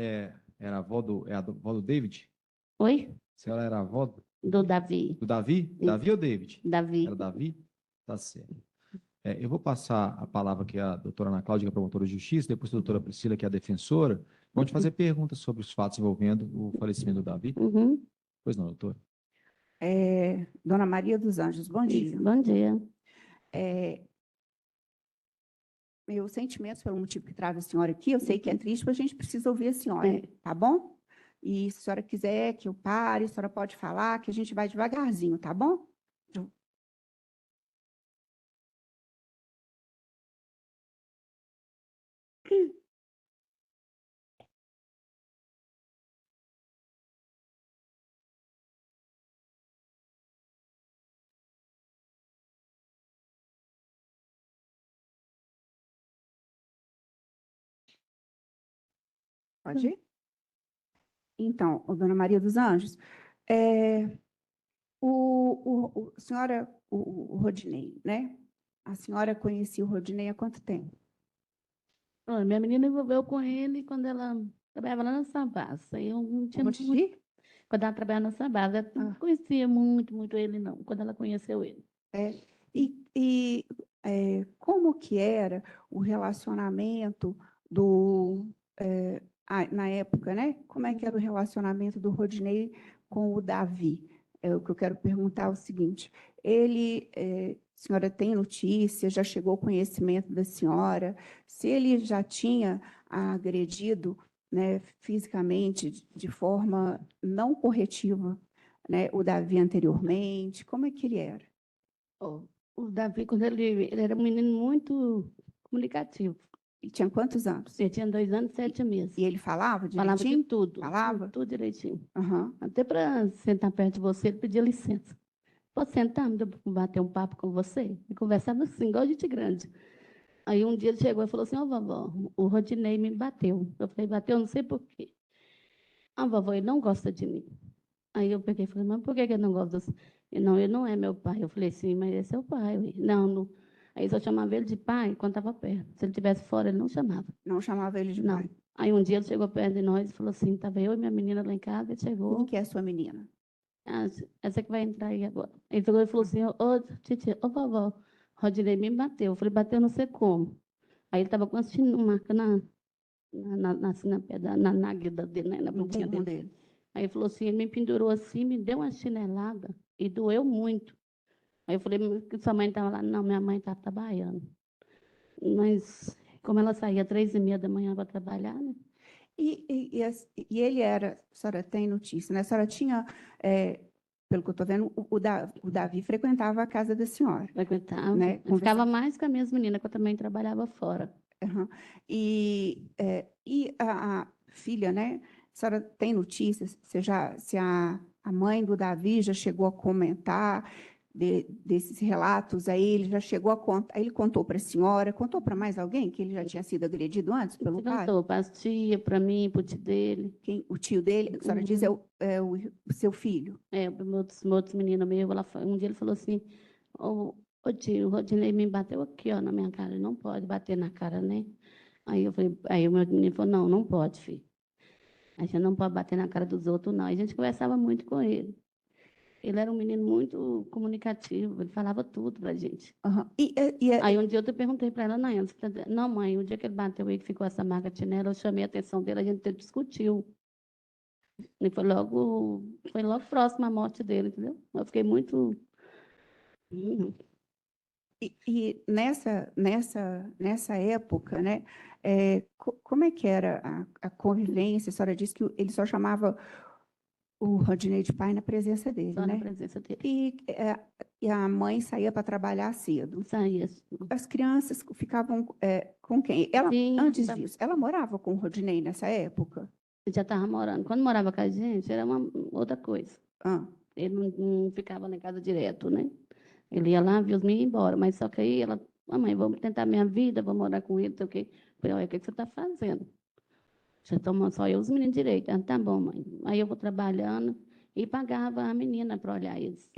era avó do David? Oi? A senhora era avó Do Davi. do Davi? Davi ou David? Davi. Era Davi? Tá certo. Eu vou passar a palavra aqui à doutora Ana Cláudia, que é a promotora de justiça, depois a doutora Priscila, que é a defensora. Vamos fazer perguntas sobre os fatos envolvendo o falecimento do Davi. Uhum. Pois não, doutora. Dona Maria dos Anjos, bom dia. Bom dia. Meus sentimentos pelo motivo que traz a senhora aqui, eu sei que é triste, mas a gente precisa ouvir a senhora, É. tá bom? E se a senhora quiser que eu pare, a senhora pode falar, que a gente vai devagarzinho, tá bom? Pode ir? Então, ô, Dona Maria dos Anjos, a senhora, o Rodinei, né? A senhora conhecia o Rodinei há quanto tempo? Olha, minha menina envolveu com ele quando ela trabalhava lá na Savassi. Aí eu não tinha Onde muito... de? Quando ela trabalhava na Savassi, ela não Ah. conhecia muito ele, não, quando ela conheceu ele. Como que era o relacionamento na época, né? Como é que era o relacionamento do Rodinei com o Davi? O que eu quero perguntar é o seguinte: a senhora tem notícia, já chegou ao conhecimento da senhora, se ele já tinha agredido, né, fisicamente, de forma não corretiva, né, o Davi anteriormente, como é que ele era? Ó, o Davi, quando ele era um menino muito comunicativo. E tinha quantos anos? Ele tinha 2 anos e 7 meses. E ele falava Falava de direitinho? tudo. Falava? Tudo direitinho. Aham. Até para sentar perto de você, ele pedia licença. Posso sentar, me bater um papo com você? E conversava assim, igual gente grande. Aí um dia ele chegou e falou assim: Ó, vovó, o Rodinei me bateu. Eu falei: bateu, não sei por quê. Ah, vovó, ele não gosta de mim. Aí eu peguei e falei: mas por que ele não gosta de você? Ele não é meu pai. Eu falei: sim, mas é seu pai. Ué. Não, não. Aí só chamava ele de pai quando estava perto. Se ele estivesse fora, ele não chamava. Não chamava ele de Não. pai. Aí um dia ele chegou perto de nós e falou assim: estava eu e minha menina lá em casa, ele chegou. Quem que é a sua menina? Essa que vai entrar aí agora. Ele pegou e falou assim: ô, titia, ô, vovó, Rodinei me bateu. Eu falei: bateu não sei como. Aí ele estava com uma marca assim, na nágueda dele, né, na No bundinha bumbum dele. dele. Aí ele falou assim: ele me pendurou assim, me deu uma chinelada e doeu muito. Aí eu falei: mas sua mãe estava lá? Não, minha mãe estava trabalhando. Mas, como ela saía 3h30 da manhã para trabalhar, né? E ele era, a senhora tem notícia, né? A senhora tinha, pelo que eu estou vendo, o Davi frequentava a casa da senhora. Frequentava. Né? Eu ficava mais com as minhas meninas, que eu também trabalhava fora. Uhum. E a filha, né? A senhora tem notícias? Se a mãe do Davi já chegou a comentar desses relatos aí, ele já chegou a contar, ele contou para a senhora, contou para mais alguém que ele já tinha sido agredido antes pelo pai? Contou para as tias, para mim, para o tio dele. O tio dele, a senhora diz, é o seu filho? Para meus outros meninos meus, um dia ele falou assim: ô tio, o Rodinei me bateu aqui, ó, na minha cara, ele não pode bater na cara, né? Aí eu falei, aí o meu menino falou: não, não pode, filho. A gente não pode bater na cara dos outros, não. A gente conversava muito com ele. Ele era um menino muito comunicativo, ele falava tudo pra gente. Aham. Aí um dia eu perguntei para ela, não, mãe, o dia que ele bateu aí, que ficou essa marca de chinelo, eu chamei a atenção dele, a gente até discutiu. E foi logo próximo à morte dele, entendeu? Eu fiquei muito. E nessa época, né, como é que era a convivência? A senhora disse que ele só chamava o Rodinei de pai na presença dele, Só na né? presença dele. E a mãe saía para trabalhar cedo. Saía. As crianças ficavam com quem? Sim, Antes disso, ela morava com o Rodinei nessa época? ele já estava morando. Quando morava com a gente, era uma outra coisa. Ah, Ele não ficava na casa direto, né? Ele ia lá, via os meninos ir embora. Mas só que aí ela, mamãe, vamos tentar minha vida, vou morar com ele, não sei o quê. Eu falei, olha, o que que você está fazendo? Você toma só eu e os meninos direito. Ela, tá bom, mãe. Aí eu vou trabalhando e pagava a menina para olhar eles.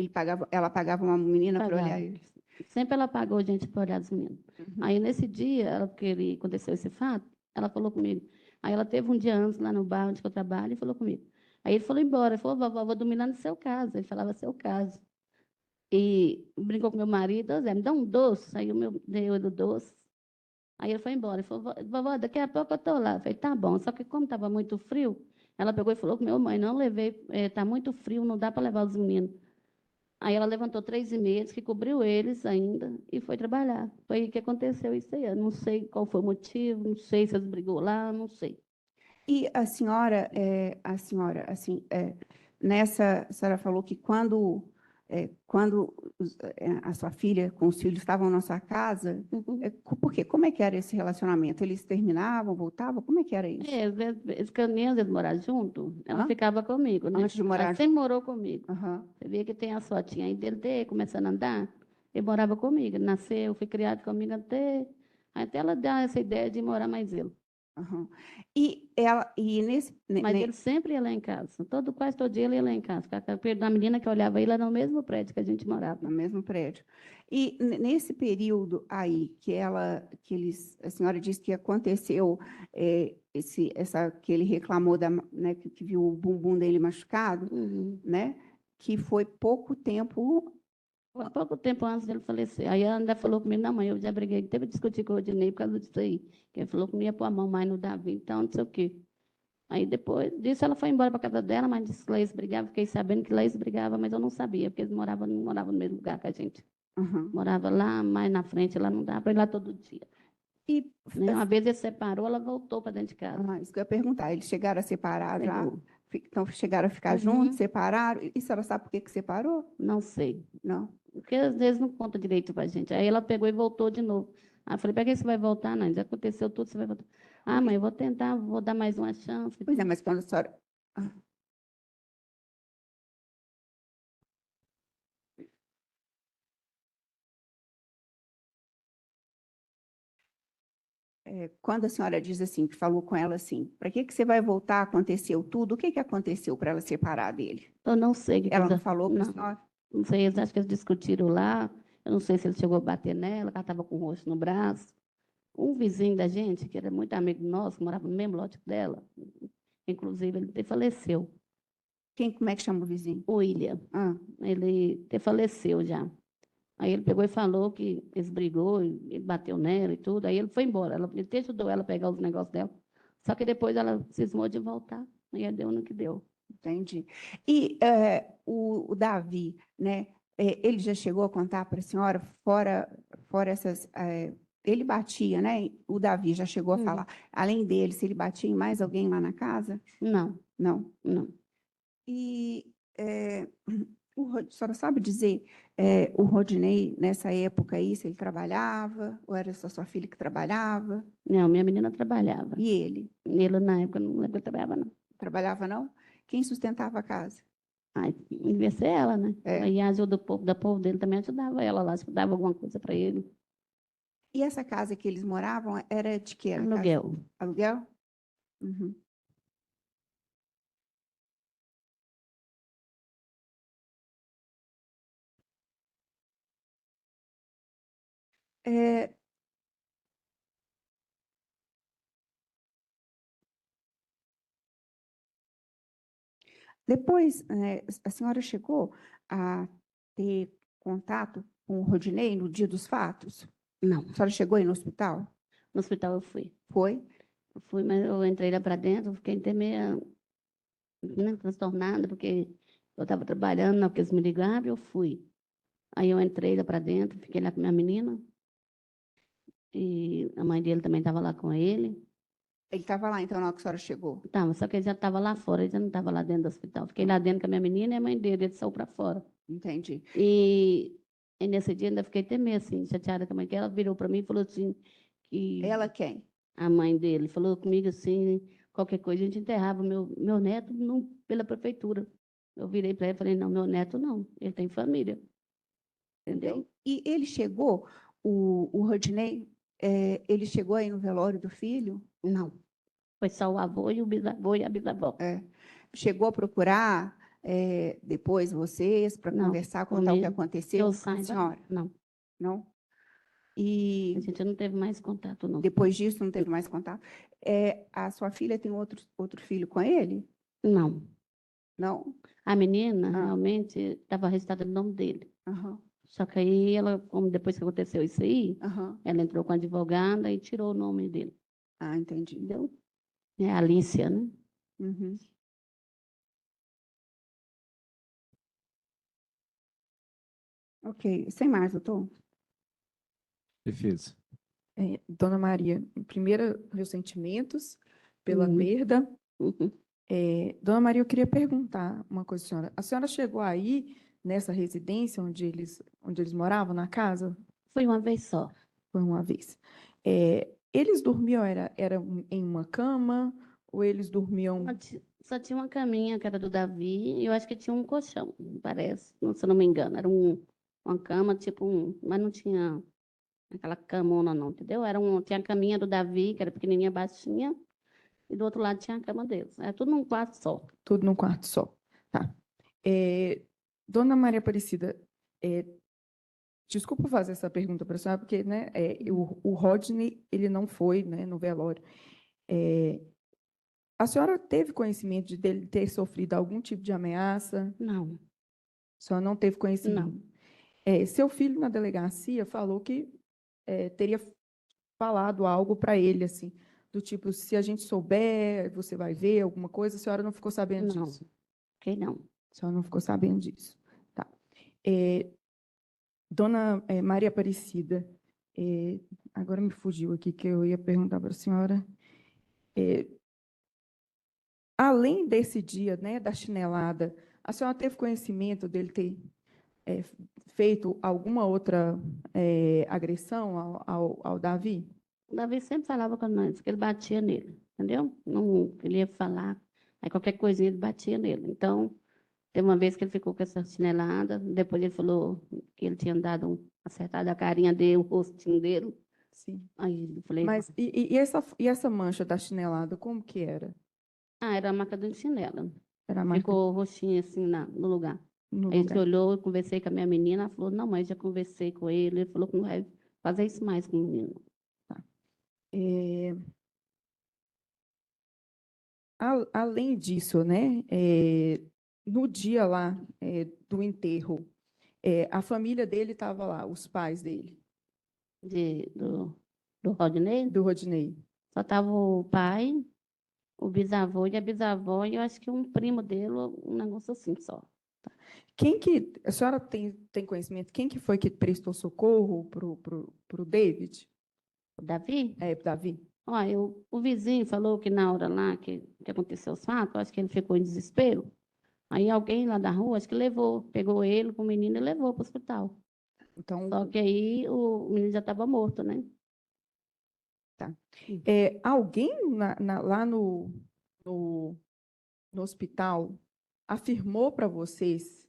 ela pagava uma menina para Pagava. olhar eles. Sempre ela pagou gente para olhar os meninos. Aí, nesse dia, aconteceu esse fato, ela falou comigo. Aí, ela teve um dia antes lá no bar onde eu trabalho e falou comigo. Aí, ele falou embora. Ele falou, vovó, vou dormir lá no seu caso. Ele falava seu caso. E brincou com meu marido, Zé, me dá um doce. Aí, deu ele o doce. Aí, ele foi embora. Ele falou, vovó, daqui a pouco eu estou lá. Eu falei, tá bom. Só que, como estava muito frio, ela pegou e falou com meu mãe, não levei, está muito frio, não dá para levar os meninos. Aí ela levantou 3 e meia, que cobriu eles ainda e foi trabalhar. Foi aí que aconteceu isso aí. Eu não sei qual foi o motivo, não sei se eles brigou lá, não sei. E a senhora, assim, a senhora falou que quando a sua filha com os filhos estavam na sua casa, por quê? Como é que era esse relacionamento? Eles terminavam, voltavam? Como é que era isso? Eles caminham, eles morar junto, ela Hã? ficava comigo, né? Antes de morar Ela sempre morou comigo. Aham. Você vê que tem a fotinha aí dele começando a andar. Ele morava comigo, ele nasceu, foi criado comigo até ela dar essa ideia de morar mais ele. Aham. E nesse, Mas ele sempre ia lá em casa. Quase todo dia ele ia lá em casa. Ficava perto da menina que olhava ele, era no mesmo prédio que a gente morava. no mesmo prédio. E nesse período aí a senhora disse que aconteceu que ele reclamou né, que viu o bumbum dele machucado, né? Que foi pouco tempo. Foi pouco tempo antes dele falecer. Aí ela ainda falou comigo, não, mãe, eu já briguei, teve que discutir com o Rodinei por causa disso aí. Que ele falou que não ia pôr a mão mais no Davi, então não sei o quê. Aí depois disso ela foi embora para casa dela, mas disse que lá eles brigavam. Fiquei sabendo que lá eles brigavam, mas eu não sabia, porque eles não moravam no mesmo lugar que a gente. Aham. Morava lá, mais na frente, lá não dava para ir lá todo dia. E Né? Uma vez ele separou, ela voltou para dentro de casa. isso que eu ia perguntar, eles chegaram a separar já? Pegou. Então chegaram a ficar Uhum. juntos, separaram? E a senhora sabe por que separou? Não sei, Não. porque às vezes não conta direito para a gente. Aí ela pegou e voltou de novo. Aí eu falei, para que você vai voltar? Não, já aconteceu tudo, você vai voltar. Ah, mãe, eu vou tentar, vou dar mais uma chance. Pois é, mas quando a senhora. Quando a senhora diz assim, que falou com ela assim, para que você vai voltar? Aconteceu tudo. O que aconteceu para ela separar dele? Eu não sei o que Ela que não falou para a não, senhora? não sei, eles acho que eles discutiram lá. Eu não sei se ele chegou a bater nela, que ela estava com o rosto no braço. Um vizinho da gente, que era muito amigo nosso, que morava no mesmo lote dela, inclusive ele até faleceu, Como é que chama o vizinho? o William. Ah, Ele até faleceu já. Aí ele pegou e falou que eles brigou, e ele bateu nela e tudo. Aí ele foi embora. Ele até ajudou ela a pegar os negócios dela. Só que depois ela cismou de voltar. Aí deu no que deu. entendi. E o Davi, né? Ele já chegou a contar para a senhora, fora essas. Ele batia, né? O Davi já chegou a falar, além dele, se ele batia em mais alguém lá na casa? Não, Não. não. E a senhora sabe dizer o Rodinei, nessa época aí, se ele trabalhava, ou era só sua filha que trabalhava? Não, minha menina trabalhava. E ele? Ele, na época, não lembro que ele trabalhava, não. Trabalhava, não? Quem sustentava a casa? Aí devia ser ela, né? É. Aí a ajuda da povo dele também ajudava ela lá, dava alguma coisa para ele. E essa casa que eles moravam era de quê? Era casa- Aluguel. Aluguel? Uhum. É, Depois, a senhora chegou a ter contato com o Rodinei no dia dos fatos? Não, A senhora chegou aí no hospital? no hospital eu fui. Foi? Eu fui, mas eu entrei lá para dentro, fiquei até meio, né, transtornada, porque eu estava trabalhando, na hora que eles me ligaram, eu fui. Aí eu entrei lá para dentro, fiquei lá com minha menina, e a mãe dele também estava lá com ele. Ele estava lá, então, na hora que a senhora chegou? Tava, só que ele já estava lá fora, ele já não estava lá dentro do hospital. Fiquei lá dentro com a minha menina e a mãe dele, ele saiu para fora. Entendi. E nesse dia ainda fiquei até meio assim, chateada com a mãe, que ela virou para mim e falou assim, que Ela quem? a mãe dele falou comigo assim, qualquer coisa a gente enterrava meu neto pela prefeitura. Eu virei para ele e falei, não, meu neto não, ele tem família. Entendeu? E ele chegou, o Rodinei, ele chegou aí no velório do filho? Não. Foi só o avô e o bisavô e a bisavó. Chegou a procurar depois vocês para Não, conversar, contar o que comigo, aconteceu eu com a saiba, senhora? não. Não? A E gente não teve mais contato, não. depois disso não teve mais contato? A sua filha tem outro filho com ele? Não. Não? A menina Ah. realmente estava registrada no nome dele. Aham, Só que aí ela, como depois que aconteceu isso aí, aham. ela entrou com a advogada e tirou o nome dele. Ah, entendi. Entendeu? É a Alicia, né? Uhum. Ok. Sem mais, doutor? Defesa. Dona Maria, primeiro, meus sentimentos pela Uhum. perda. Uhum. Dona Maria, eu queria perguntar uma coisa à senhora. A senhora chegou aí nessa residência onde eles moravam, na casa? Foi uma vez só. Foi uma vez. Eles dormiam, era em uma cama, ou eles dormiam... Só tinha uma caminha que era do Davi, e eu acho que tinha um colchão, parece, se eu não me engano. Era uma cama, mas não tinha aquela camona, não, entendeu? Tinha a caminha do Davi, que era pequenininha, baixinha, e do outro lado tinha a cama deles. Era tudo num quarto só. Tudo num quarto só. Tá. Dona Maria Aparecida, desculpa fazer essa pergunta para a senhora, porque, né, o Rodney, ele não foi, né, no velório. A senhora teve conhecimento dele ter sofrido algum tipo de ameaça? Não, A senhora não teve conhecimento? não. Seu filho, na delegacia, falou que teria falado algo para ele, assim, do tipo, se a gente souber, você vai ver alguma coisa. A senhora não ficou sabendo Não. disso? Ok, não. A senhora não ficou sabendo disso. Tá. Dona Maria Aparecida, agora me fugiu aqui que eu ia perguntar para a senhora. Além desse dia, né, da chinelada, a senhora teve conhecimento dele ter feito alguma outra agressão ao Davi? O Davi sempre falava com nós que ele batia nele, entendeu? Não queria falar. Aí qualquer coisinha ele batia nele. Então, teve uma vez que ele ficou com essa chinelada, depois ele falou que ele tinha acertado a carinha dele, o rostinho dele. Sim. Aí eu falei, Mas e essa mancha da chinelada, como que era? era a marca do chinelo. Era a marca Ficou roxinho assim no lugar. no Aí a gente lugar? olhou, eu conversei com a minha menina, ela falou, não, mas já conversei com ele. Ele falou que não vai fazer isso mais com o menino. Além disso, né, no dia lá do enterro, a família dele estava lá, os pais dele, Do Rodney, do Rodinei. só estava o pai, o bisavô e a bisavó, e eu acho que um primo dele, um negócio assim só. A senhora tem conhecimento, quem que foi que prestou socorro pro David? O Davi? Pro Davi? Olha, o vizinho falou que na hora lá que aconteceu os fatos, acho que ele ficou em desespero. Aí alguém lá da rua, acho que pegou ele com o menino e levou para o hospital. Então, Só que aí o menino já estava morto, né? alguém lá no hospital afirmou para vocês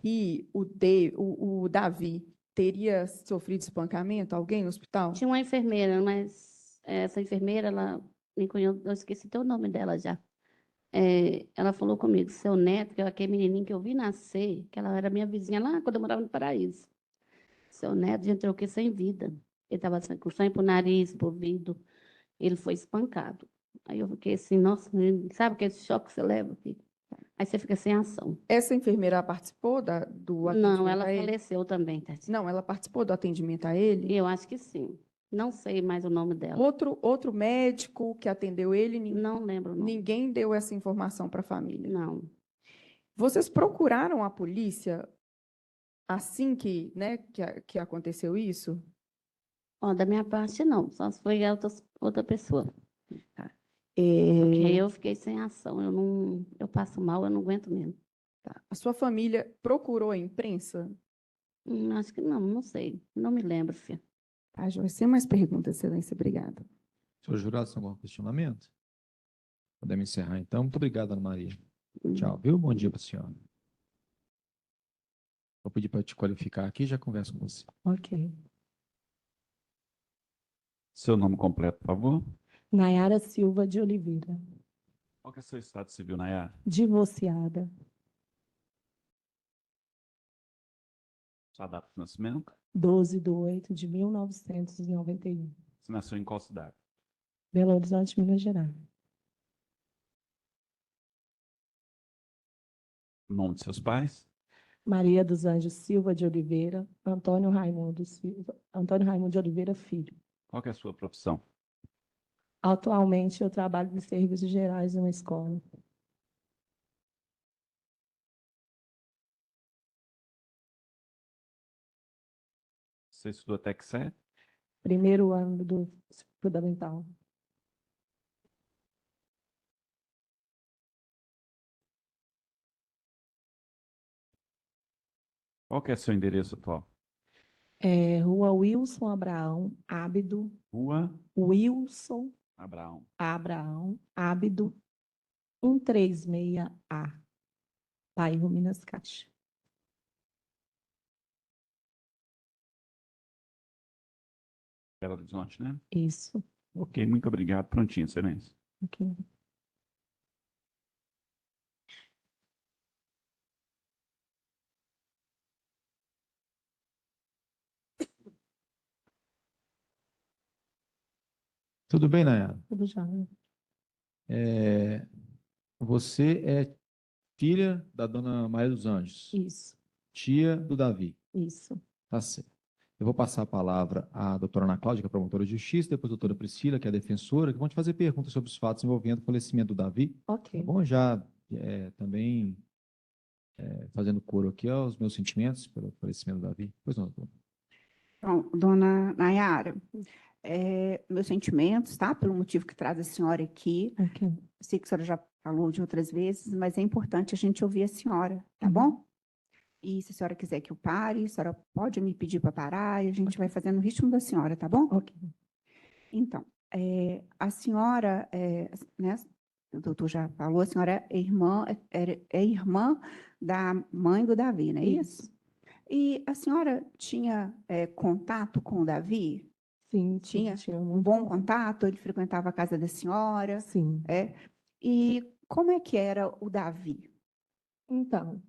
que o Davi teria sofrido espancamento? Alguém no hospital? Tinha uma enfermeira, mas essa enfermeira, ela me conheceu, eu esqueci até o nome dela já. Ela falou comigo, seu neto, que é aquele menininho que eu vi nascer, que ela era minha vizinha lá quando eu morava no Paraíso. Seu neto já entrou aqui sem vida. Ele estava com sangue pro nariz, pro ouvido. Ele foi espancado. Aí eu fiquei assim, nossa, sabe aquele choque que você leva, filho? Aí você fica sem ação. Essa enfermeira participou do atendimento Não, ela a ele? faleceu também, Tati. Não, ela participou do atendimento a ele? Eu acho que sim. Não sei mais o nome dela. Outro médico que atendeu ele, Não lembro o nome. ninguém deu essa informação para a família. Não. Vocês procuraram a polícia assim que, né, que aconteceu isso? Ó, da minha parte, não. Só se foi outra pessoa. É, Porque eu fiquei sem ação. Eu passo mal, eu não aguento mesmo. tá. A sua família procurou a imprensa? Acho que não, não sei. Não me lembro, filha. Tá, Joyce, sem mais perguntas, Excelência. Obrigada. Senhor jurado, tem algum questionamento? Podemos encerrar, então. Muito obrigado, Ana Maria. Tchau, viu? Bom dia para a senhora. Vou pedir para te qualificar aqui e já converso com você. Ok. Seu nome completo, por favor. Nayara Silva de Oliveira, Qual que é o seu estado civil, Nayara? divorciada, Sua data de nascimento? 12/8/1991, Você nasceu em qual cidade? Belo Horizonte, Minas Gerais. O nome de seus pais? Maria dos Anjos Silva de Oliveira, Antônio Raimundo de Oliveira Filho. Qual que é a sua profissão? Atualmente eu trabalho em serviços gerais em uma escola. Você estudou até que série? Primeiro ano do fundamental. Qual que é seu endereço atual? Rua Wilson Abraão, Ábido, Rua Wilson Abraão. Abraão, Ábido, 136A, bairro Minas Caixa. Belo Horizonte, né? Isso. Ok, muito obrigado. Prontinho, Excelência. Ok. Tudo bem, Nayara? Tudo já. Você é filha da dona Maria dos Anjos, Isso, tia do Davi. isso. Tá certo. Eu vou passar a palavra à doutora Ana Cláudia, que é promotora de justiça, depois a doutora Priscila, que é a defensora, que vão te fazer perguntas sobre os fatos envolvendo o falecimento do Davi. Tá Ok. bom? Já também fazendo coro aqui aos meus sentimentos pelo falecimento do Davi. Pois não, doutora. Então, dona Nayara, meus sentimentos, tá? Pelo motivo que traz a senhora aqui. Ok. Eu sei que a senhora já falou de outras vezes, mas é importante a gente ouvir a senhora, tá Uhum. bom? E se a senhora quiser que eu pare, a senhora pode me pedir para parar e a gente vai fazendo o ritmo da senhora, tá bom? Ok. Então, a senhora, né, o doutor já falou, a senhora é irmã da mãe do Davi, não é isso? E a senhora tinha contato com o Davi? Sim, Tinha tinha um muito bom contato? Ele frequentava a casa da senhora? Sim. E como é que era o Davi? Então,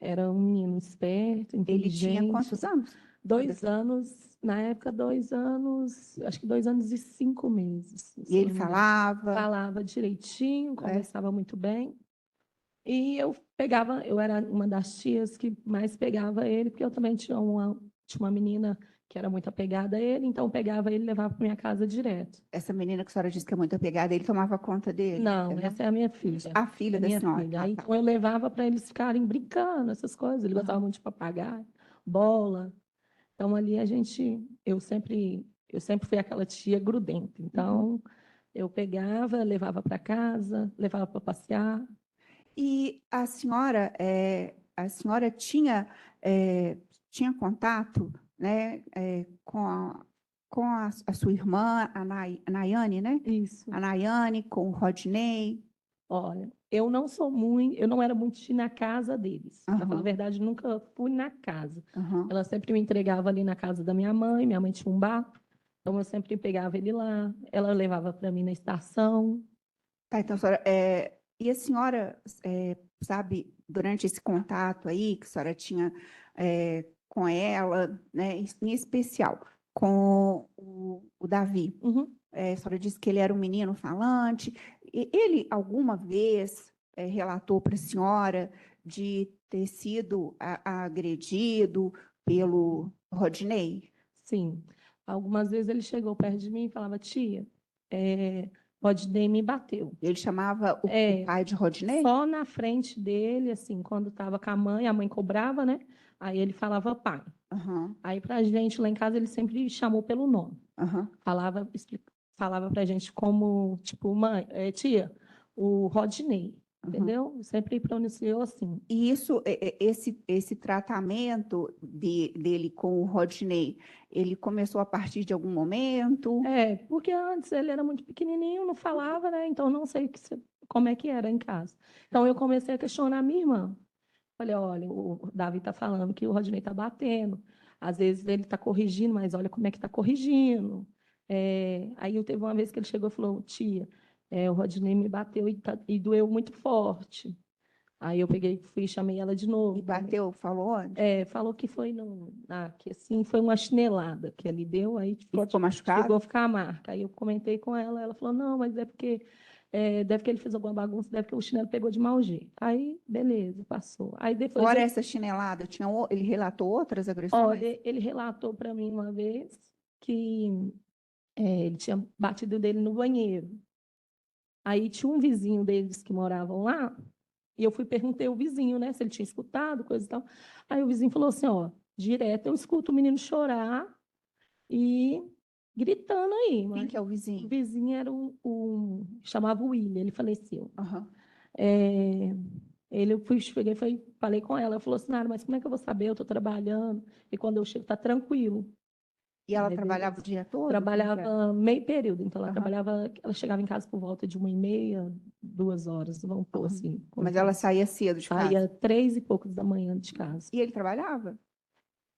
era um menino esperto, Ele tinha inteligente. quantos anos? 2 anos, na época, 2 anos, acho que 2 anos e 5 meses. se E ele não me engano. falava? Falava direitinho, conversava muito bem. E eu era uma das tias que mais pegava ele, porque eu também tinha uma menina que era muito apegada a ele, então eu pegava ele e levava para minha casa direto. Essa menina que a senhora disse que é muito apegada, ele tomava conta dele? Não, entendeu? essa é a minha filha. A filha É da minha senhora. filha. Ah, Aí, tá. então eu levava para eles ficarem brincando, essas coisas. Ele gostava muito de papagaio, bola. Então ali eu sempre fui aquela tia grudenta. Então eu pegava, levava para casa, levava para passear. E a senhora tinha contato, né, com a sua irmã, a Nayane, né? Isso. A Nayane, com o Rodney. Olha, eu não era muito de ir na casa deles. Para falar a Aham. verdade, nunca fui na casa. Aham. Ela sempre me entregava ali na casa da minha mãe tinha um bar, então eu sempre pegava ele lá. Ela levava para mim na estação. Tá, então, senhora, e a senhora, sabe, durante esse contato aí que a senhora tinha com ela, né, em especial com o Davi, Uhum. A senhora disse que ele era um menino falante. Ele, alguma vez, relatou para a senhora de ter sido agredido pelo Rodinei? Sim. Algumas vezes ele chegou perto de mim e falava, tia, Rodney me bateu. Ele chamava o É, pai de Rodinei? Só na frente dele, assim, quando estava com a mãe cobrava, né? Aí ele falava pai. Aham, Aí pra gente lá em casa ele sempre chamou pelo nome. aham. Falava pra gente como, tipo, mãe, tia, o Rodney, Uhum. entendeu? Sempre pronunciou assim. E isso, esse tratamento dele com o Rodney, ele começou a partir de algum momento? Porque antes ele era muito pequenininho, não falava, né? Então não sei como é que era em casa. Então eu comecei a questionar a minha irmã. Falei, olha, o Davi está falando que o Rodney está batendo. Às vezes ele está corrigindo, mas olha como é que está corrigindo. Aí eu teve uma vez que ele chegou e falou, tia, o Rodney me bateu e doeu muito forte. Aí eu peguei, fui e chamei ela de novo. E bateu, falou onde? Falou que foi que assim foi uma chinelada que ele deu, aí E ficou machucado? chegou a ficar a marca. Aí eu comentei com ela, ela falou, não, mas é porque deve que ele fez alguma bagunça, deve que o chinelo pegou de mau jeito. Aí, beleza, passou. Aí depois Fora essa chinelada, ele relatou outras agressões? olha, ele relatou para mim uma vez que ele tinha batido dele no banheiro. Aí tinha um vizinho deles que moravam lá, e eu perguntei ao vizinho, né, se ele tinha escutado, coisa e tal. Aí o vizinho falou assim, ó, direto eu escuto o menino chorar e gritando aí. Quem Mas que é o o vizinho? vizinho era chamava William, ele faleceu. Aham. Cheguei, falei com ela, ela falou assim, Nara, mas como é que eu vou saber? Eu estou trabalhando, e quando eu chego, está tranquilo. E ela Aí, trabalhava beleza. o dia todo? Trabalhava meio período, então Aham. ela chegava em casa por volta de 1h30, 2 horas, vamos pôr Aham. assim. Mas ela saía cedo de casa? Saía 3h e poucos da manhã de casa. E ele trabalhava?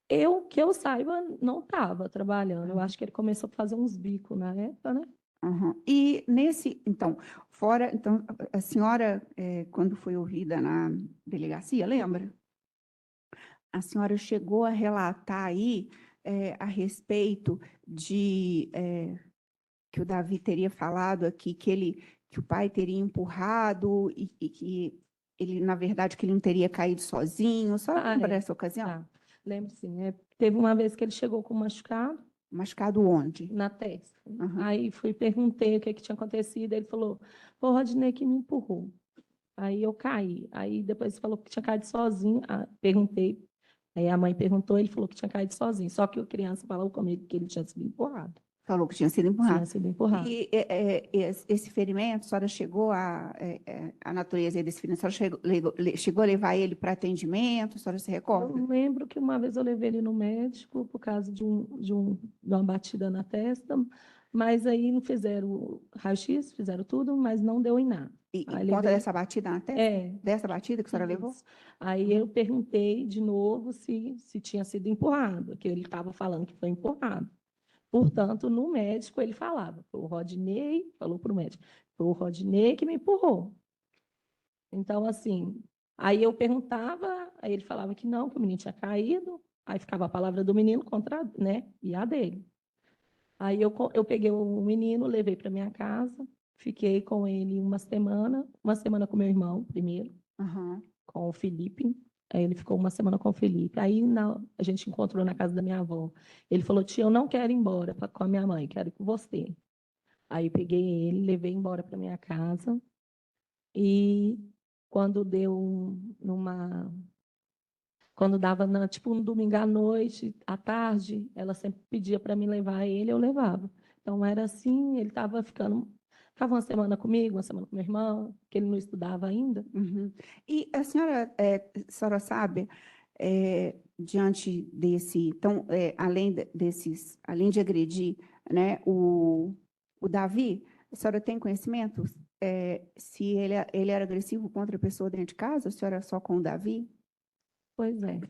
Que eu saiba, não estava trabalhando. Eu acho que ele começou a fazer uns bicos na época, né? Uhum. Então, a senhora, quando foi ouvida na delegacia, lembra? A senhora chegou a relatar aí a respeito que o Davi teria falado aqui, que o pai teria empurrado e que ele, na verdade, que ele não teria caído sozinho. A senhora lembra dessa ocasião? Tá. Lembro sim. Teve uma vez que ele chegou com machucado Machucado onde? na testa. Uhum. Aí perguntei o que tinha acontecido. Ele falou, foi o Rodney que me empurrou. Aí eu caí. Aí depois falou que tinha caído sozinho. Perguntei. Aí a mãe perguntou, ele falou que tinha caído sozinho. Só que a criança falou comigo que ele tinha sido empurrado. Falou que tinha sido empurrado. Tinha sido empurrado. E esse ferimento, a senhora chegou a natureza desse ferimento, a senhora chegou a levar ele para atendimento, a senhora se recorda? Eu lembro que uma vez eu levei ele no médico por causa de uma batida na testa, mas aí não fizeram raio-x, fizeram tudo, mas não deu em nada. E Aí conta levei- dessa batida na testa? Dessa batida que a senhora levou? Isso. Aí eu perguntei de novo se tinha sido empurrado, que ele estava falando que foi empurrado. Portanto, no médico ele falava, foi o Rodney, falou para o médico, foi o Rodney que me empurrou. Então, assim, aí eu perguntava, aí ele falava que não, que o menino tinha caído, aí ficava a palavra do menino contra, né, e a dele. Aí eu peguei o menino, levei para minha casa, fiquei com ele uma semana com meu irmão primeiro, Uhum. com o Felipe. Aí ele ficou uma semana com o Felipe. Aí a gente encontrou na casa da minha avó. Ele falou, tia, eu não quero ir embora com a minha mãe, quero ir com você. Aí eu peguei ele, levei embora para minha casa. E quando quando dava tipo um domingo à noite, à tarde, ela sempre pedia para me levar ele, eu levava. Então era assim, ele ficava uma semana comigo, uma semana com meu irmão, que ele não estudava ainda. Uhum. E a senhora sabe, diante desse, então, além de agredir, né, o Davi, a senhora tem conhecimento se ele era agressivo contra a pessoa dentro de casa, ou a senhora só com o Davi? Pois é.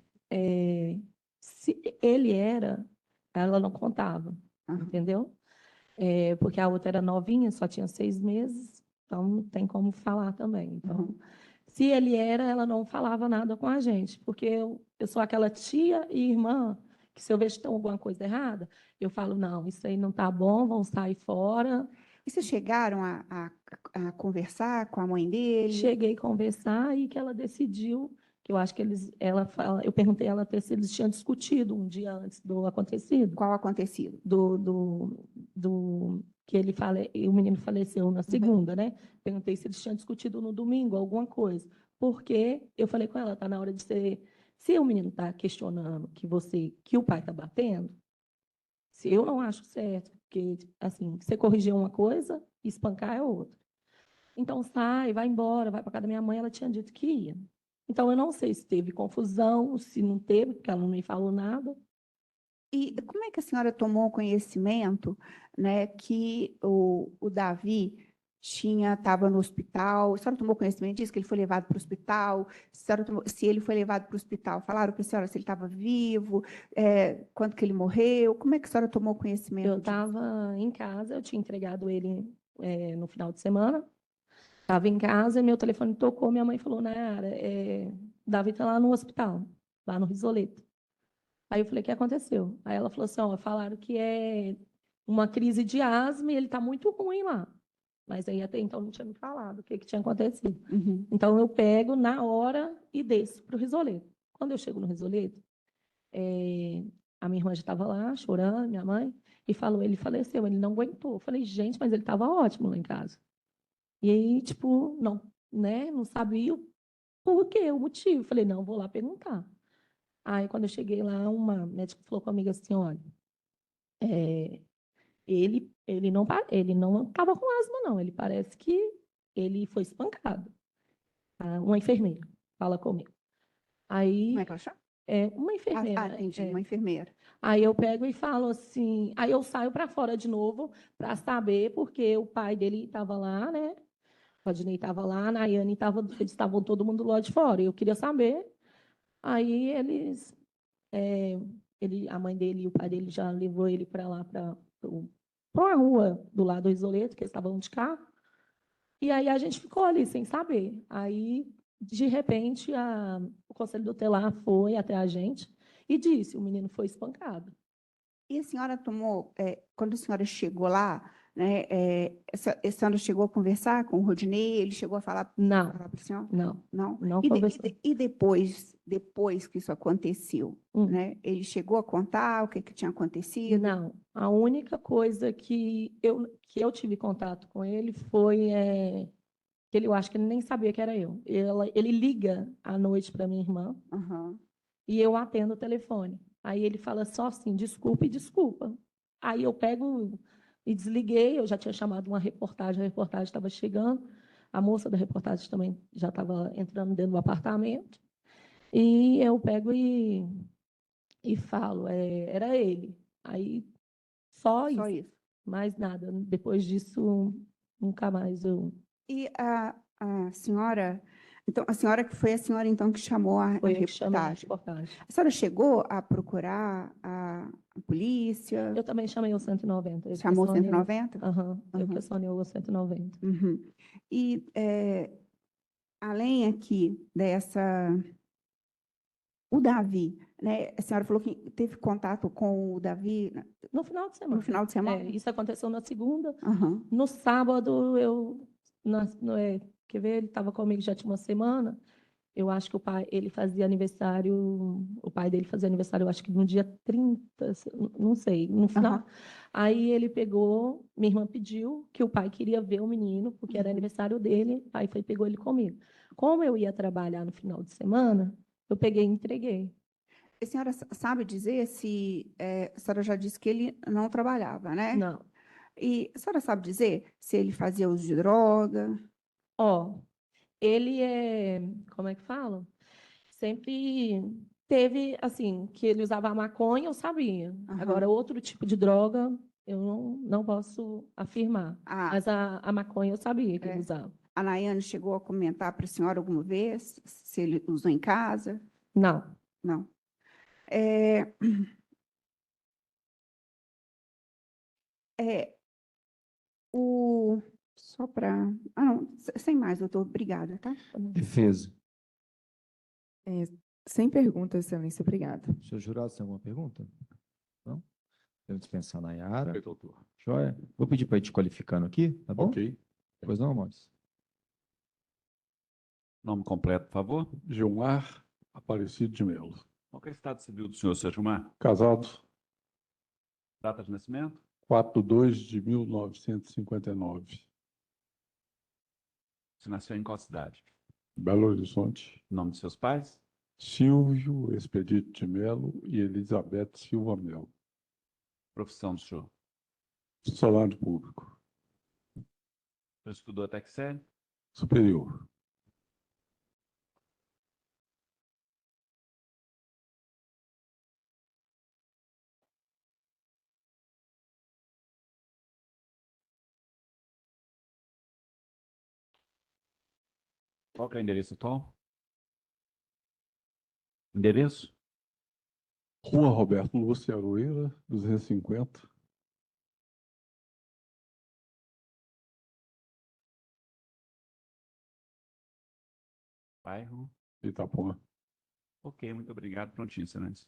Se ele era, ela não contava, Aham. entendeu? Porque a outra era novinha, só tinha 6 meses, então não tem como falar também. Então, Uhum. se ele era, ela não falava nada com a gente, porque eu sou aquela tia e irmã que se eu vejo que tem alguma coisa errada, eu falo, não, isso aí não está bom, vão sair fora. E vocês chegaram a conversar com a mãe dele? Cheguei a conversar e que ela decidiu, que eu acho que eu perguntei a ela se eles tinham discutido um dia antes do acontecido, Qual acontecido? que o menino faleceu na segunda, né? Perguntei se eles tinham discutido no domingo alguma coisa, porque eu falei com ela, está na hora de ser, se o menino está questionando que o pai está batendo, se eu não acho certo, porque assim, você corrigir uma coisa, espancar é outra. Então sai, vai embora, vai para casa da minha mãe, ela tinha dito que ia. Então eu não sei se teve confusão, se não teve, porque ela não me falou nada. E como é que a senhora tomou conhecimento, né, que o Davi estava no hospital? A senhora tomou conhecimento disso, que ele foi levado para o hospital? Se ele foi levado para o hospital, falaram para a senhora se ele estava vivo, quando que ele morreu? Como é que a senhora tomou conhecimento Eu disso? estava em casa, eu tinha entregado ele no final de semana. Estava em casa, meu telefone tocou, minha mãe falou, Nayara, Davi está lá no hospital, lá no Risoleto. Aí eu falei, o que aconteceu? Aí ela falou assim, ó, falaram que é uma crise de asma e ele está muito ruim lá. Mas aí até então não tinha me falado o que tinha acontecido. Uhum. Então eu pego na hora e desço para o Risoleto. Quando eu chego no Risoleto, a minha irmã já estava lá chorando, minha mãe, e falou, ele faleceu, ele não aguentou. Eu falei, gente, mas ele estava ótimo lá em casa. E aí, tipo, não, né, não sabia o porquê, o motivo. Eu falei, não, vou lá perguntar. Aí, quando eu cheguei lá, uma médica falou comigo assim, olha, ele não estava com asma, não. Ele parece que ele foi espancado. Tá? Uma enfermeira fala comigo. Como Aí, é que ela chama? uma enfermeira. Entendi, é. uma enfermeira. Aí eu pego e falo assim, aí eu saio para fora de novo para saber, porque o pai dele estava lá, né? O Rodney estava lá, a Nayane estava, eles estavam todo mundo lá de fora. Eu queria saber. Aí a mãe dele e o pai dele já levou ele para lá, para uma rua do lado do Isoleto, que eles estavam de carro. E aí a gente ficou ali sem saber. Aí, de repente, o conselho tutelar foi até a gente e disse: o menino foi espancado. E a senhora tomou, quando a senhora chegou lá, né, a senhora chegou a conversar com o Rodinei, ele chegou a falar Não, para a senhora? não, Não? não E, conversou. depois que isso aconteceu, Hum. né, ele chegou a contar o que tinha acontecido? Não, a única coisa que eu tive contato com ele foi que eu acho que ele nem sabia que era eu. Ele liga à noite para minha irmã Aham. e eu atendo o telefone. Aí ele fala só assim, desculpa e desculpa. Aí eu pego e desliguei, eu já tinha chamado uma reportagem, a reportagem estava chegando, a moça da reportagem também já estava entrando dentro do apartamento, e eu pego e falo, era ele. Aí só Só isso, isso. mais nada. Depois disso, nunca mais eu... E a senhora, então, a senhora que foi a senhora então que chamou a Foi eu que chamei a reportagem. reportagem. A senhora chegou a procurar a polícia? Eu também chamei o 190. Eu Chamou o questionei- 190? Aham, eu Aham. questionei o 190. Uhum. E, além aqui o Davi, né? A senhora falou que teve contato com o Davi No final de no semana. final de semana? Isso aconteceu na segunda. Aham. No sábado, quer ver, ele estava comigo já tinha uma semana. Eu acho que ele fazia aniversário, o pai dele fazia aniversário, eu acho que no dia 30, não sei, no final. Aham. Aí ele pegou, minha irmã pediu que o pai queria ver o menino, porque era Uhum. aniversário dele, aí pegou ele comigo. Como eu ia trabalhar no final de semana, eu peguei e entreguei. A senhora sabe dizer se a senhora já disse que ele não trabalhava, né? Não. E a senhora sabe dizer se ele fazia uso de droga? Ó, ele como é que fala? Sempre teve, assim, que ele usava maconha, eu sabia. Aham. Agora, outro tipo de droga, eu não posso afirmar. A, Mas a maconha eu sabia que ele É. usava. a Nayane chegou a comentar para a senhora alguma vez se ele usou em casa? Não. Não. É, é, só para... Ah, não, sem mais, doutor. Obrigada, tá? Defesa. Sem pergunta, Excelência. Obrigada. Senhor jurado, tem alguma pergunta? Não? Devo dispensar na Yara. Ok, doutor. Joia. Vou pedir para ir te qualificando aqui, tá bom? Ok. Pois não, Maurício? Nome completo, por favor. Gilmar Aparecido de Melo. Qual que é o estado civil do senhor, seu Gilmar? Casado, Data de nascimento? 4/2/1959. Você nasceu em qual cidade? Belo Horizonte. Nome de seus pais? Silvio Expedito de Melo e Elizabeth Silva Melo. Profissão do senhor? Funcionário público. O senhor estudou até que série? Superior. Qual que é o endereço atual? Endereço? Rua Roberto Lúcio Aroeira, 250. Bairro? Itapuã. Ok, muito obrigado. Prontinho, Excelência.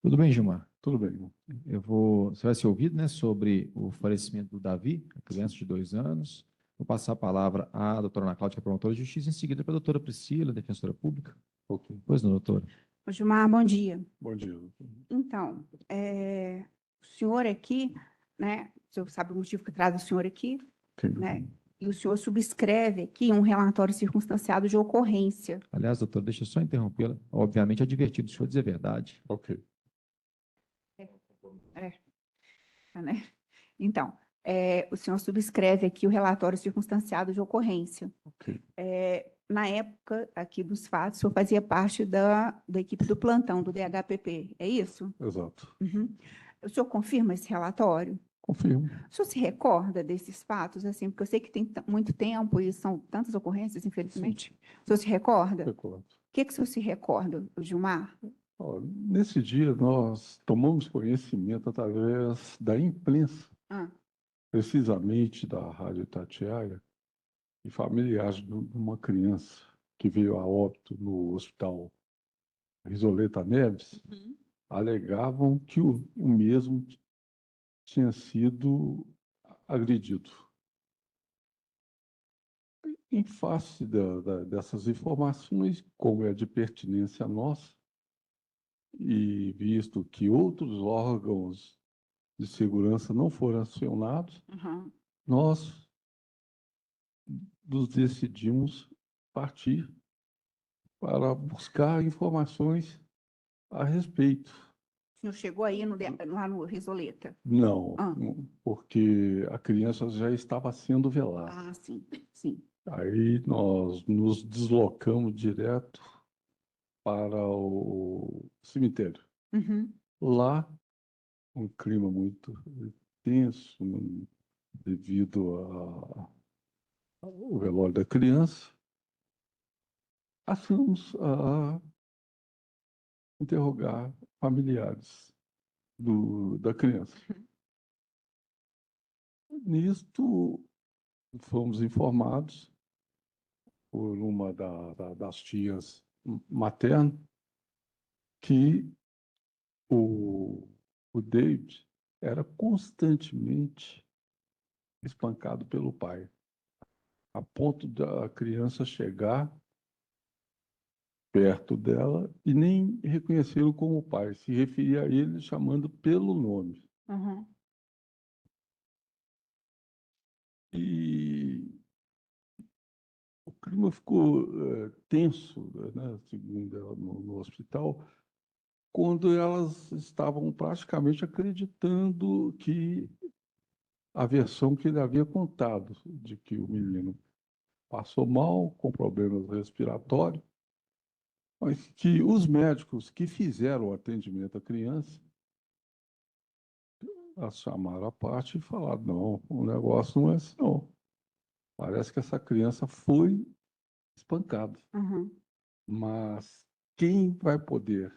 Tudo bem, Gilmar? Tudo bem. Você vai ser ouvido, né, sobre o falecimento do Davi, a criança de 2 anos. Vou passar a palavra à doutora Ana Cláudia, que é promotora de justiça, em seguida para a doutora Priscila, defensora pública. Ok. Pois não, doutora? Ô, Gilmar, bom dia. Bom dia, doutor. Então, o senhor aqui, né, o senhor sabe o motivo que traz o senhor aqui, Sim. né? E o senhor subscreve aqui um relatório circunstanciado de ocorrência. Aliás, doutora, deixa eu só interrompê-la. Obviamente, advertido, o senhor dizer a verdade. Ok. Né? Então, o senhor subscreve aqui o relatório circunstanciado de ocorrência. Ok. Na época aqui dos fatos, o senhor fazia parte da equipe do plantão do DHPP, é isso? Exato. Uhum. O senhor confirma esse relatório? Confirmo. O senhor se recorda desses fatos, assim, porque eu sei que tem muito tempo e são tantas ocorrências, infelizmente. O senhor se recorda? Recordo. O que o senhor se recorda, Gilmar? Ó, nesse dia, nós tomamos conhecimento através da imprensa, Ah, precisamente da Rádio Itatiaia, e familiares de uma criança que veio a óbito no hospital Risoleta Neves, alegavam que o mesmo tinha sido agredido. Em face dessas informações, como é de pertinência nossa, e visto que outros órgãos de segurança não foram acionados, uhum. nós nos decidimos partir para buscar informações a respeito. O senhor chegou aí lá no Risoleta? Não, Ah. porque a criança já estava sendo velada. Ah, sim, sim. Aí nós nos deslocamos direto para o cemitério. Uhum. Lá, um clima muito tenso, devido ao velório da criança, passamos a interrogar familiares da criança. Nisto, fomos informados por uma das tias maternas que o David era constantemente espancado pelo pai, a ponto da criança chegar perto dela e nem reconhecê-lo como pai, se referia a ele chamando pelo nome. Uhum. E o clima ficou tenso, né, segundo ela, no hospital, quando elas estavam praticamente acreditando que a versão que ele havia contado, de que o menino passou mal, com problemas respiratórios, mas que os médicos que fizeram o atendimento à criança a chamaram à parte e falaram: não, o negócio não é assim, não. Parece que essa criança foi espancada. Uhum. Mas quem vai poder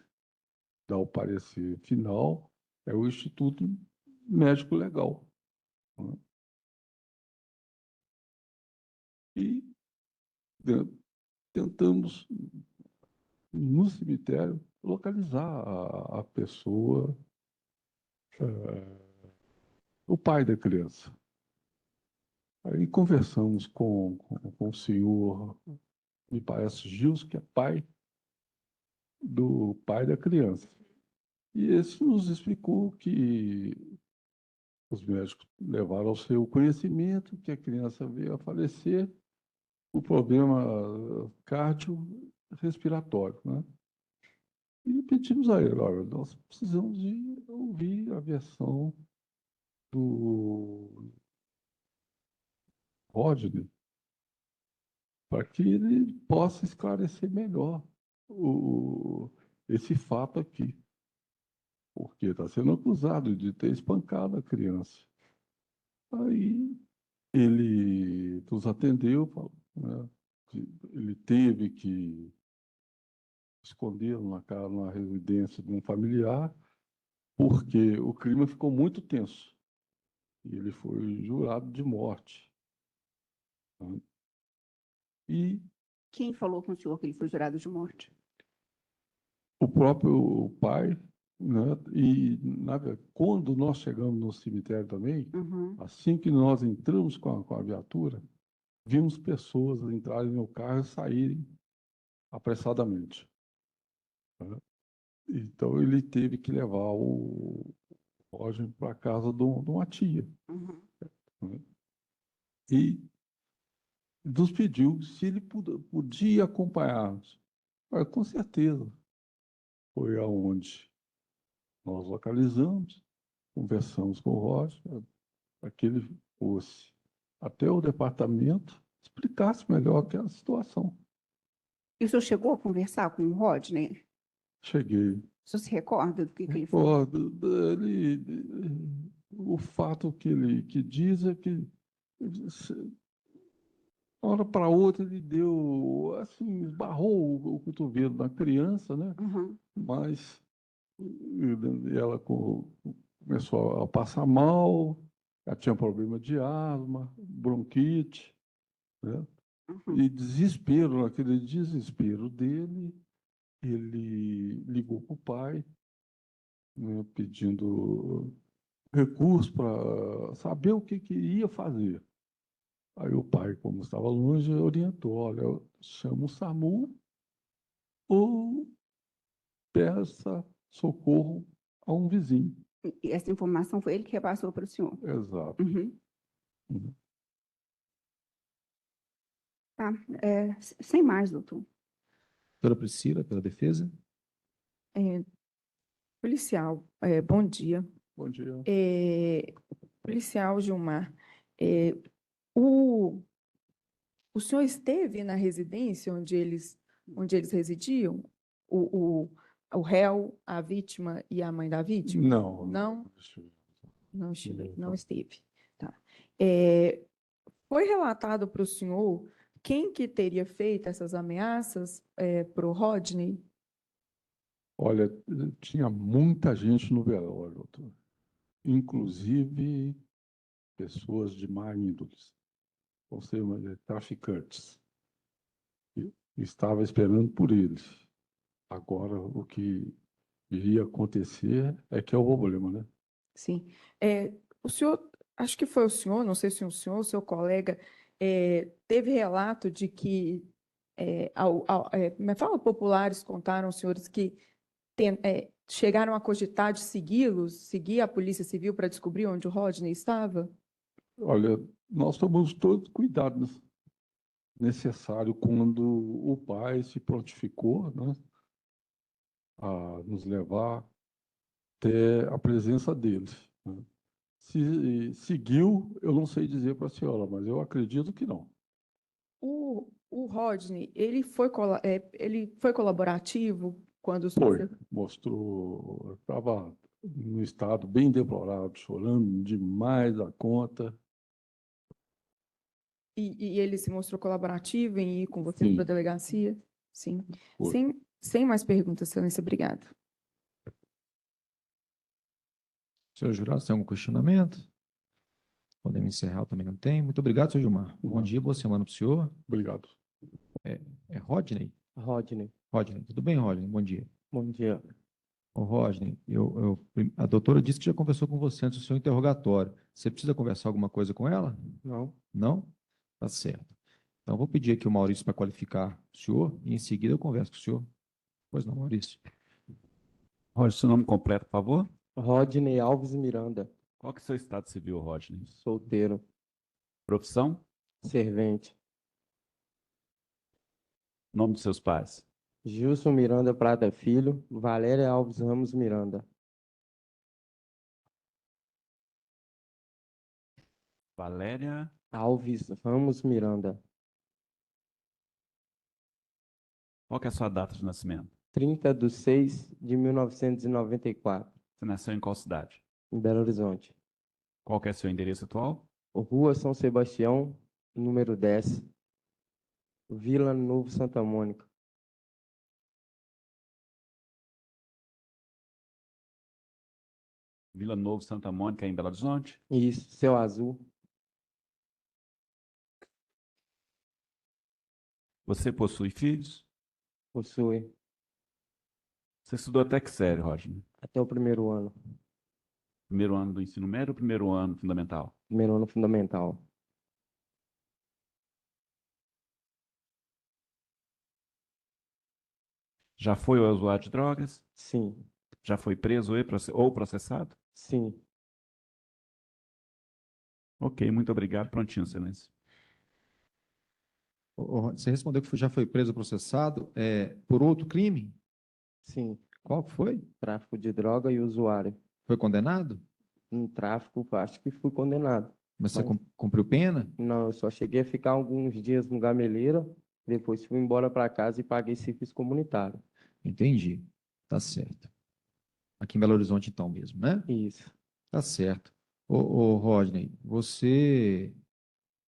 dar o parecer final é o Instituto Médico Legal, né? E tentamos no cemitério, localizar a pessoa, o pai da criança. Aí conversamos com o senhor, me parece Gilson, que é pai do pai da criança. E esse nos explicou que os médicos levaram ao seu conhecimento que a criança veio a falecer por problema cardiorrespiratório, né? E pedimos a ele, olha, nós precisamos de ouvir a versão do Rodney para que ele possa esclarecer melhor esse fato aqui. Porque está sendo acusado de ter espancado a criança. Aí ele nos atendeu, falou, né, que ele teve que esconder na residência de um familiar, porque o clima ficou muito tenso. E ele foi jurado de morte. Né? E Quem falou com o senhor que ele foi jurado de morte? o próprio pai, né? E quando nós chegamos no cemitério também, Uhum. assim que nós entramos com a viatura, vimos pessoas entrarem no carro e saírem apressadamente. Né? Então ele teve que levar o Roger para casa de uma tia. Uhum. Né? E nos pediu se ele podia acompanhar-nos. Com certeza. Foi aonde nós localizamos, conversamos com o Roger, para que ele fosse até o departamento, explicasse melhor aquela situação. E o senhor chegou a conversar com o Rodney? Cheguei. O senhor se recorda do que ele falou? Recordo o fato que ele diz é que de uma hora para outra ele deu, assim, esbarrou o cotovelo da criança, né? Uhum. Mas ela começou a passar mal, ela tinha problema de asma, bronquite, né? Uhum. E desespero, naquele desespero dele, ele ligou para o pai, né, pedindo recurso para saber o que ia fazer. Aí o pai, como estava longe, orientou, olha, chama o SAMU ou peça socorro a um vizinho. E essa informação foi ele que repassou para o senhor? Exato. Uhum. Uhum. Tá. Sem mais, doutor. Doutora Priscila, pela defesa. Policial, bom dia. Bom dia. Policial Gilmar, o senhor esteve na residência onde eles residiam? O réu, a vítima e a mãe da vítima? Não. Não? Não estive, não Não. esteve. Tá. Foi relatado para o senhor quem que teria feito essas ameaças para o Rodney? Olha, tinha muita gente no velório, doutor. Inclusive pessoas de má índole, ou seja, traficantes. Eu estava esperando por eles. Agora, o que iria acontecer é que é o problema, né? Sim. O senhor, acho que foi o senhor, não sei se o senhor, seu colega, teve relato de que me fala, populares contaram aos senhores que chegaram a cogitar de seguir a Polícia Civil para descobrir onde o Rodney estava? Olha, nós tomamos todos os cuidados necessários quando o pai se prontificou, né, a nos levar até a presença deles. Né? Se seguiu, eu não sei dizer para a senhora, mas eu acredito que não. O Rodney, ele foi colaborativo quando o Foi, senhor... mostrou, estava num estado bem deplorável, chorando demais da conta. E ele se mostrou colaborativo em ir com você Sim. para a delegacia? Sim. Foi. Sem mais perguntas, Excelência, obrigada. Senhor jurado, tem algum questionamento? Podemos encerrar, eu também não tem. Muito obrigado, senhor Gilmar. Bom dia, boa semana para o senhor. Obrigado. É Rodney? Rodney. Rodney, tudo bem, Rodney? Bom dia. Bom dia. Ô, Rodney, a doutora disse que já conversou com você antes do seu interrogatório. Você precisa conversar alguma coisa com ela? Não? Não? Tá certo. Então, eu vou pedir aqui o Maurício para qualificar o senhor e em seguida eu converso com o senhor. Pois não, Maurício. Rodney, seu nome completo, por favor? Rodney Alves Miranda, Qual que é o seu estado civil, Rodney? solteiro, Profissão? servente. Nome dos seus pais? Gilson Miranda Prata Filho, Valéria Alves Ramos Miranda. Valéria. Alves Ramos Miranda. Qual que é a sua data de nascimento? 30/6/1994, Você nasceu em qual cidade? em Belo Horizonte. Qual que é seu endereço atual? Rua São Sebastião, número 10, Vila Novo Santa Mônica. Vila Novo, Santa Mônica, em Belo Horizonte? Isso, céu azul. Você possui filhos? Possui Você estudou até que série, Rodney? até o primeiro ano. Primeiro ano do ensino médio ou primeiro ano fundamental? Primeiro ano fundamental. Já foi usuário de drogas? Sim, Já foi preso ou processado? sim. Ok, muito obrigado. Prontinho, excelência. Você respondeu que já foi preso ou processado por outro crime? Sim, Qual que foi? tráfico de droga e usuário. Foi condenado? No tráfico, acho que fui condenado. Mas você Mas- cumpriu pena? Não, eu só cheguei a ficar alguns dias no Gameleira, depois fui embora para casa e paguei serviço comunitário. Entendi. Tá certo. Aqui em Belo Horizonte, então mesmo, né? Isso. Tá certo. Ô, Rodney, você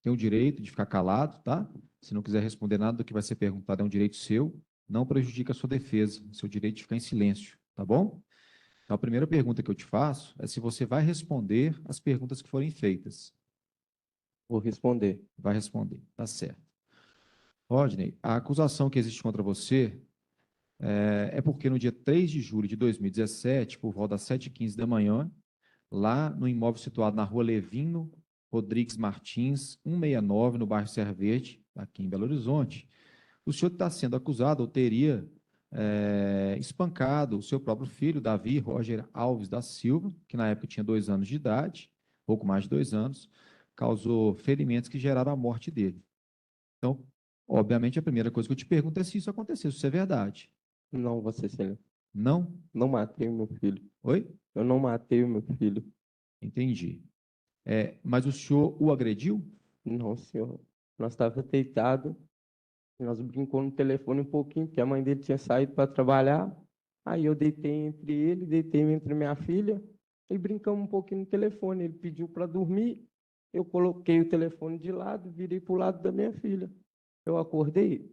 tem o direito de ficar calado, tá? Se não quiser responder nada do que vai ser perguntado, é um direito seu. Não prejudica a sua defesa, seu direito de ficar em silêncio, tá bom? Então, a primeira pergunta que eu te faço é se você vai responder as perguntas que forem feitas. Vou responder. Vai responder, tá certo. Rodney, a acusação que existe contra você é porque no dia 3 de julho de 2017, por volta das 7h15 da manhã, lá no imóvel situado na rua Levino Rodrigues Martins, 169, no bairro Serra Verde, aqui em Belo Horizonte, o senhor está sendo acusado ou teria espancado o seu próprio filho, Davi Roger Alves da Silva, que na época tinha 2 anos de idade, pouco mais de 2 anos, causou ferimentos que geraram a morte dele. Então, obviamente, a primeira coisa que eu te pergunto é se isso aconteceu, se isso é verdade. Não, Vossa Excelência. Não? Não matei o meu filho. Oi? Eu não matei o meu filho. Entendi. Mas o senhor o agrediu? Não, senhor. Nós estávamos deitados, nós brincamos no telefone um pouquinho, porque a mãe dele tinha saído para trabalhar. Aí eu deitei entre ele, deitei entre minha filha e brincamos um pouquinho no telefone. Ele pediu para dormir, eu coloquei o telefone de lado, virei para o lado da minha filha. Eu acordei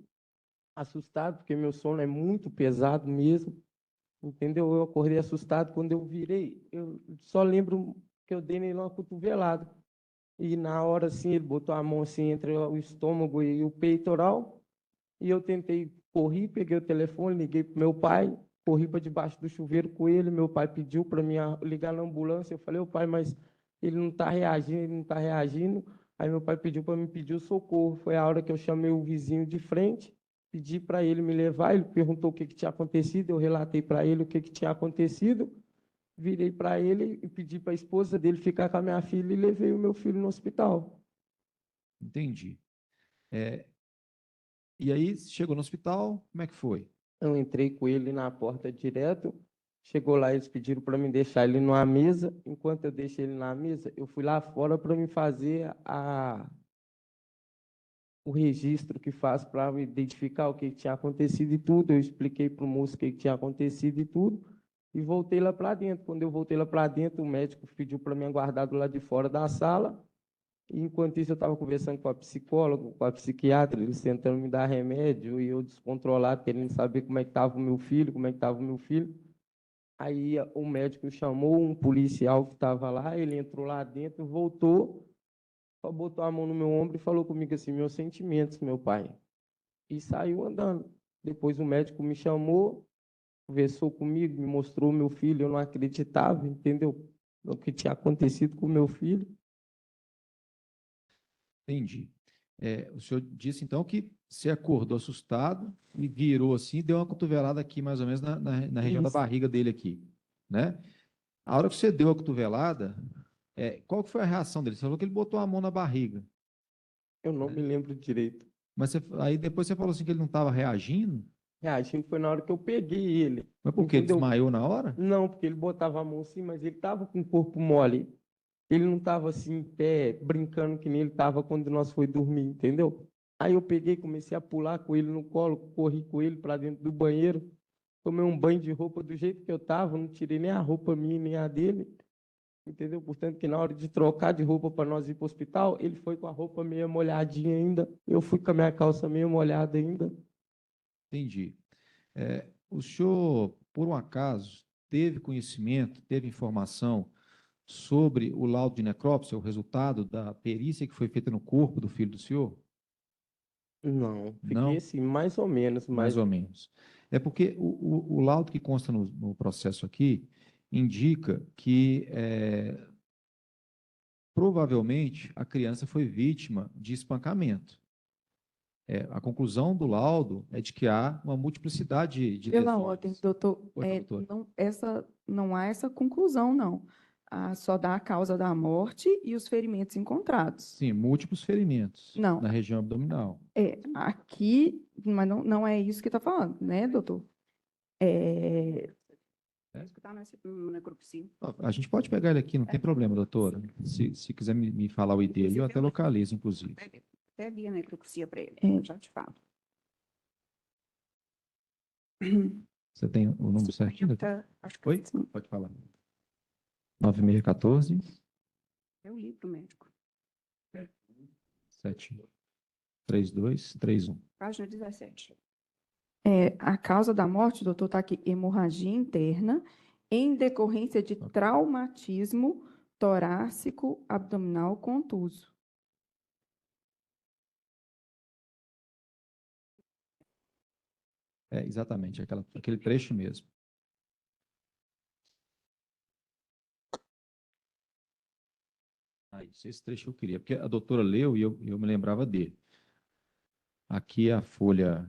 assustado, porque meu sono é muito pesado mesmo, entendeu? Eu acordei assustado, quando eu virei, eu só lembro que eu dei nele uma cotovelada. E na hora, assim, ele botou a mão assim entre o estômago e o peitoral, e eu tentei correr, peguei o telefone, liguei para meu pai, corri para debaixo do chuveiro com ele, meu pai pediu para mim ligar na ambulância, eu falei, ô pai, mas ele não está reagindo, ele não está reagindo. Aí meu pai pediu para me pedir o socorro, foi a hora que eu chamei o vizinho de frente, pedi para ele me levar, ele perguntou o que tinha acontecido, eu relatei para ele o que tinha acontecido, virei para ele e pedi para a esposa dele ficar com a minha filha e levei o meu filho no hospital. Entendi. E aí, chegou no hospital, como é que foi? Eu entrei com ele na porta direto, chegou lá, eles pediram para me deixar ele numa mesa, enquanto eu deixei ele na mesa, eu fui lá fora para me fazer o registro que faz para identificar o que tinha acontecido e tudo, eu expliquei para o moço o que tinha acontecido e tudo, e voltei lá para dentro. Quando eu voltei lá para dentro, o médico pediu para mim aguardar do lado de fora da sala. E enquanto isso, eu estava conversando com a psicóloga, com a psiquiatra, eles tentando me dar remédio, e eu descontrolado, querendo saber como é que estava o meu filho, como é que estava o meu filho. Aí o médico chamou um policial que estava lá, ele entrou lá dentro, voltou, só botou a mão no meu ombro e falou comigo assim, meus sentimentos, meu pai. E saiu andando. Depois o médico me chamou, conversou comigo, me mostrou o meu filho, eu não acreditava, entendeu? O que tinha acontecido com o meu filho. Entendi. O senhor disse, então, que você acordou assustado e virou assim, deu uma cotovelada aqui, mais ou menos, na região da Isso. barriga dele aqui, né? A hora que você deu a cotovelada, qual que foi a reação dele? Você falou que ele botou a mão na barriga, Eu não me lembro direito. mas aí depois você falou assim que ele não estava reagindo, Reagindo foi na hora que eu peguei ele. mas por quê? Ele Entendeu? desmaiou na hora? Não, porque ele botava a mão assim, mas ele estava com o corpo mole. Ele não estava assim, em pé, brincando que nem ele estava quando nós foi dormir, entendeu? Aí eu peguei, comecei a pular com ele no colo, corri com ele para dentro do banheiro, tomei um banho de roupa do jeito que eu estava, não tirei nem a roupa minha, nem a dele, entendeu? Portanto, que na hora de trocar de roupa para nós ir para o hospital, ele foi com a roupa meio molhadinha ainda, eu fui com a minha calça meio molhada ainda. Entendi. O senhor, por um acaso, teve conhecimento, teve informação sobre o laudo de necrópsia, o resultado da perícia que foi feita no corpo do filho do senhor? Não, fiquei Não? assim, mais ou menos, Mais mas ou menos. É porque o laudo que consta no processo aqui indica que provavelmente a criança foi vítima de espancamento. A conclusão do laudo é de que há uma multiplicidade de Pela lesões. ordem, doutor, Oi, doutora. não há essa conclusão, não. Só dá a causa da morte e os ferimentos encontrados. Sim, múltiplos ferimentos Não. na região abdominal. Aqui, mas não é isso que está falando, né, doutor? Está na necropsia. A gente pode pegar ele aqui, não tem problema, doutora. Se quiser me falar o ID, eu até localizo, inclusive. Até vi a necropsia para ele, já te falo. Você tem o número certinho, doutora? Acho que Oi? Pode falar. 9614 eu li para o médico. 73231. Página 17. A causa da morte, doutor, está aqui, hemorragia interna em decorrência de traumatismo torácico abdominal contuso. Exatamente, aquele trecho mesmo. Esse trecho eu queria, porque a doutora leu e eu me lembrava dele. Aqui é a folha.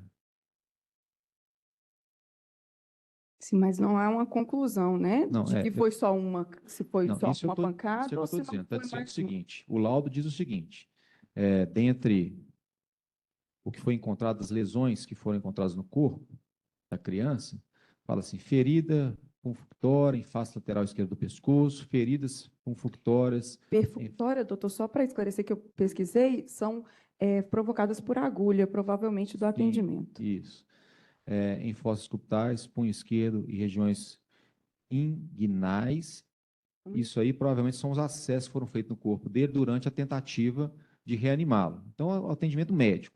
Sim, mas não há uma conclusão, né? Não, de que foi só uma, se foi não, só isso eu uma tô- pancada isso é o ou que eu se estou não dizendo. Está foi dizendo o mais uma. seguinte: o laudo diz o seguinte: dentre o que foi encontrado, as lesões que foram encontradas no corpo da criança, fala assim: ferida confuctória em face lateral esquerda do pescoço, feridas confuctórias. Perfunctória, doutor, só para esclarecer que eu pesquisei, são provocadas por agulha, provavelmente do atendimento. Isso. Em fossas escupitais, punho esquerdo e regiões inguinais. Isso aí provavelmente são os acessos que foram feitos no corpo dele durante a tentativa de reanimá-lo. Então, é o atendimento médico.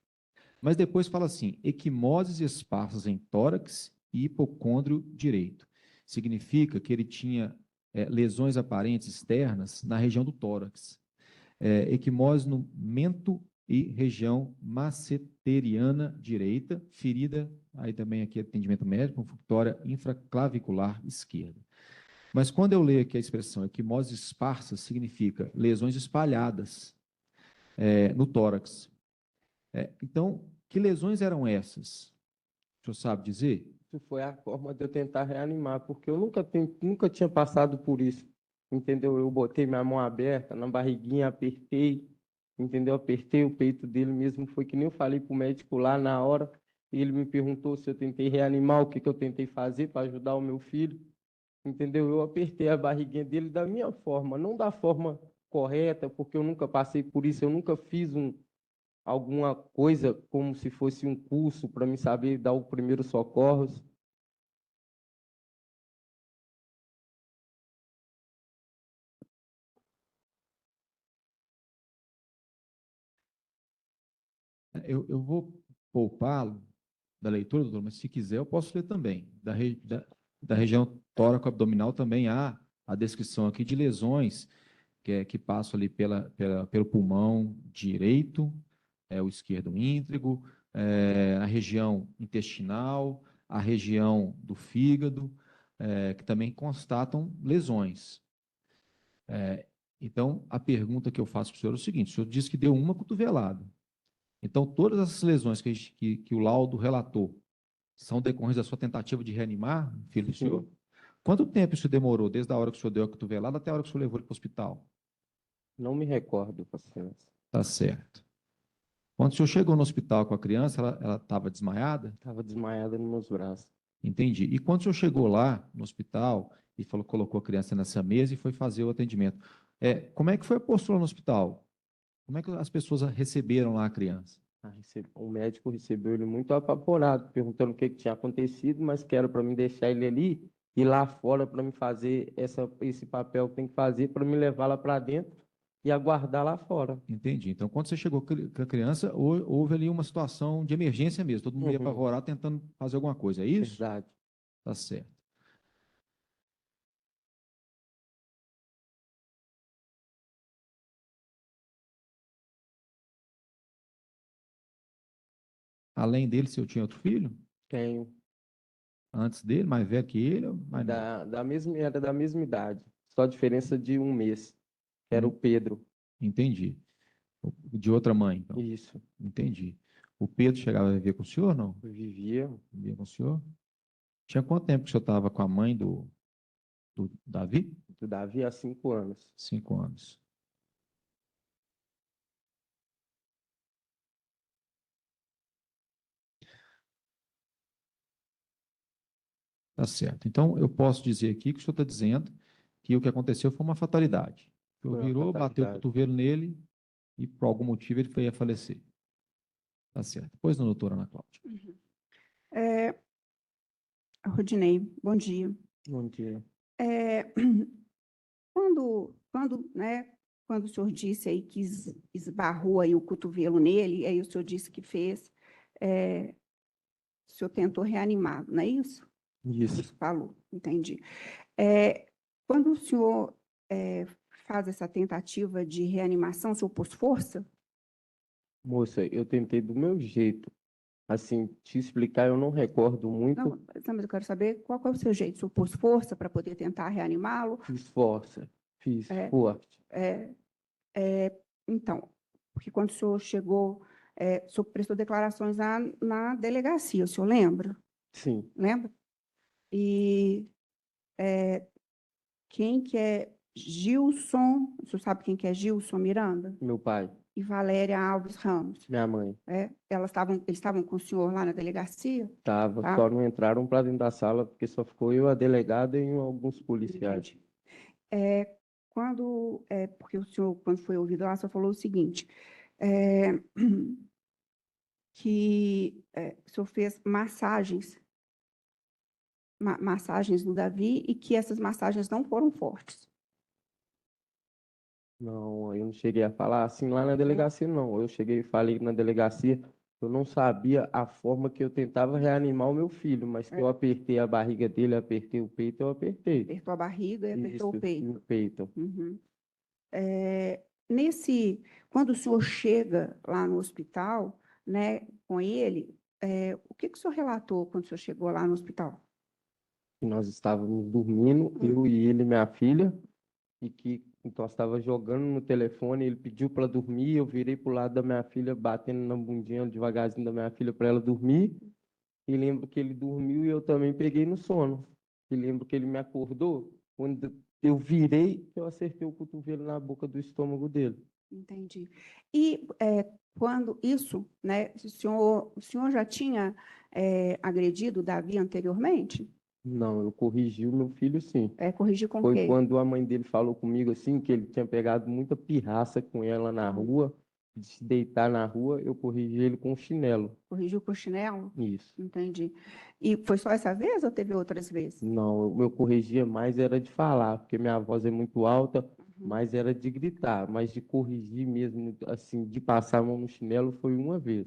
Mas depois fala assim: equimoses esparsas em tórax e hipocôndrio direito. Significa que ele tinha lesões aparentes externas na região do tórax. Equimose no mento e região masseteriana direita, ferida, aí também aqui atendimento médico, confuctória infraclavicular esquerda. Mas quando eu leio aqui a expressão equimose esparsa, significa lesões espalhadas no tórax. Então, que lesões eram essas? O senhor sabe dizer? isso foi a forma de eu tentar reanimar, porque eu nunca tinha passado por isso, entendeu? Eu botei minha mão aberta na barriguinha, apertei, entendeu? Apertei o peito dele mesmo, foi que nem eu falei para o médico lá na hora, e ele me perguntou se eu tentei reanimar, o que eu tentei fazer para ajudar o meu filho, entendeu? Eu apertei a barriguinha dele da minha forma, não da forma correta, porque eu nunca passei por isso, eu nunca fiz alguma coisa como se fosse um curso para me saber dar o primeiro socorros. Eu vou poupá-lo da leitura, doutor, mas se quiser eu posso ler também. Da região tóraco-abdominal também há a descrição aqui de lesões que passam ali pelo pulmão direito, o esquerdo íntrigo, a região intestinal, a região do fígado, que também constatam lesões. Então, a pergunta que eu faço para o senhor é o seguinte: o senhor disse que deu uma cotovelada. Então, todas essas lesões que o laudo relatou são decorrentes da sua tentativa de reanimar o filho do senhor? Quanto tempo isso demorou, desde a hora que o senhor deu a cotovelada até a hora que o senhor levou ele para o hospital? Não me recordo, Vossa Excelência. Tá certo. Quando o senhor chegou no hospital com a criança, ela estava desmaiada? Estava desmaiada nos meus braços. Entendi. E quando o senhor chegou lá no hospital e colocou a criança nessa mesa e foi fazer o atendimento, como é que foi a postura no hospital? Como é que as pessoas receberam lá a criança? O médico recebeu ele muito apavorado, perguntando o que tinha acontecido, mas que era para mim deixar ele ali e lá fora para me fazer esse papel que tem que fazer para me levar lá para dentro e aguardar lá fora. Entendi. Então, quando você chegou com a criança, houve ali uma situação de emergência mesmo, todo mundo ia apavorado tentando fazer alguma coisa, é isso? Verdade. Tá certo. Além dele, o senhor tinha outro filho? Tenho. Antes dele, mais velho que ele ou mais novo? Era da mesma idade, só a diferença de um mês, que era o Pedro. Entendi. De outra mãe, então. Isso. Entendi. O Pedro chegava a viver com o senhor, não? Vivia. Vivia com o senhor? Tinha quanto tempo que o senhor estava com a mãe do Davi? Do Davi há 5 anos. 5 anos. Tá certo. Então, eu posso dizer aqui que o senhor está dizendo que o que aconteceu foi uma fatalidade. O senhor Foi uma virou, bateu o fatalidade. cotovelo nele e, por algum motivo, ele foi a falecer. Tá certo. Pois não, doutora Ana Cláudia. Rodinei, bom dia. Bom dia. Quando o senhor disse aí que esbarrou aí o cotovelo nele, aí o senhor disse que fez, o senhor tentou reanimá-lo, não é isso? Isso. Falou, entendi. Quando o senhor faz essa tentativa de reanimação, o senhor pôs força? Moça, eu tentei do meu jeito. Assim, te explicar, eu não recordo muito. Não, mas eu quero saber qual é o seu jeito. O senhor pôs força para poder tentar reanimá-lo? Fiz força, fiz forte. Então, porque quando o senhor chegou, o senhor prestou declarações na delegacia, o senhor lembra? Sim. Lembra? E quem que é Gilson? O senhor sabe quem que é Gilson Miranda? Meu pai, E Valéria Alves Ramos. minha mãe, Eles estavam com o senhor lá na delegacia? tava, Tá. só não entraram para dentro da sala, porque só ficou eu, a delegada e alguns policiais. Porque o senhor, quando foi ouvido lá, só falou o seguinte, que o senhor fez massagens no Davi e que essas massagens não foram fortes. Não, eu não cheguei a falar assim lá na delegacia, não. Eu cheguei e falei na delegacia, eu não sabia a forma que eu tentava reanimar o meu filho, mas que eu apertei a barriga dele, apertei o peito, eu apertei. Apertou a barriga e apertou Isso, o peito. o peito. Uhum. Quando o senhor chega lá no hospital, né, com ele, o que o senhor relatou quando o senhor chegou lá no hospital? E nós estávamos dormindo, eu e ele, minha filha, e que então nós estava jogando no telefone, ele pediu para dormir, eu virei para o lado da minha filha, batendo na bundinha devagarzinho da minha filha para ela dormir, e lembro que ele dormiu e eu também peguei no sono. E lembro que ele me acordou, quando eu virei, eu acertei o cotovelo na boca do estômago dele. Entendi. E quando isso, né, o senhor já tinha agredido o Davi anteriormente? Não, eu corrigi o meu filho, sim. Corrigir com o Foi quê? quando a mãe dele falou comigo assim, que ele tinha pegado muita pirraça com ela na rua, de se deitar na rua, eu corrigi ele com chinelo. Corrigiu com chinelo? Isso. Entendi. E foi só essa vez ou teve outras vezes? Não, o meu corrigia mais era de falar, porque minha voz é muito alta, mas era de gritar, mas de corrigir mesmo, assim, de passar a mão no chinelo foi uma vez.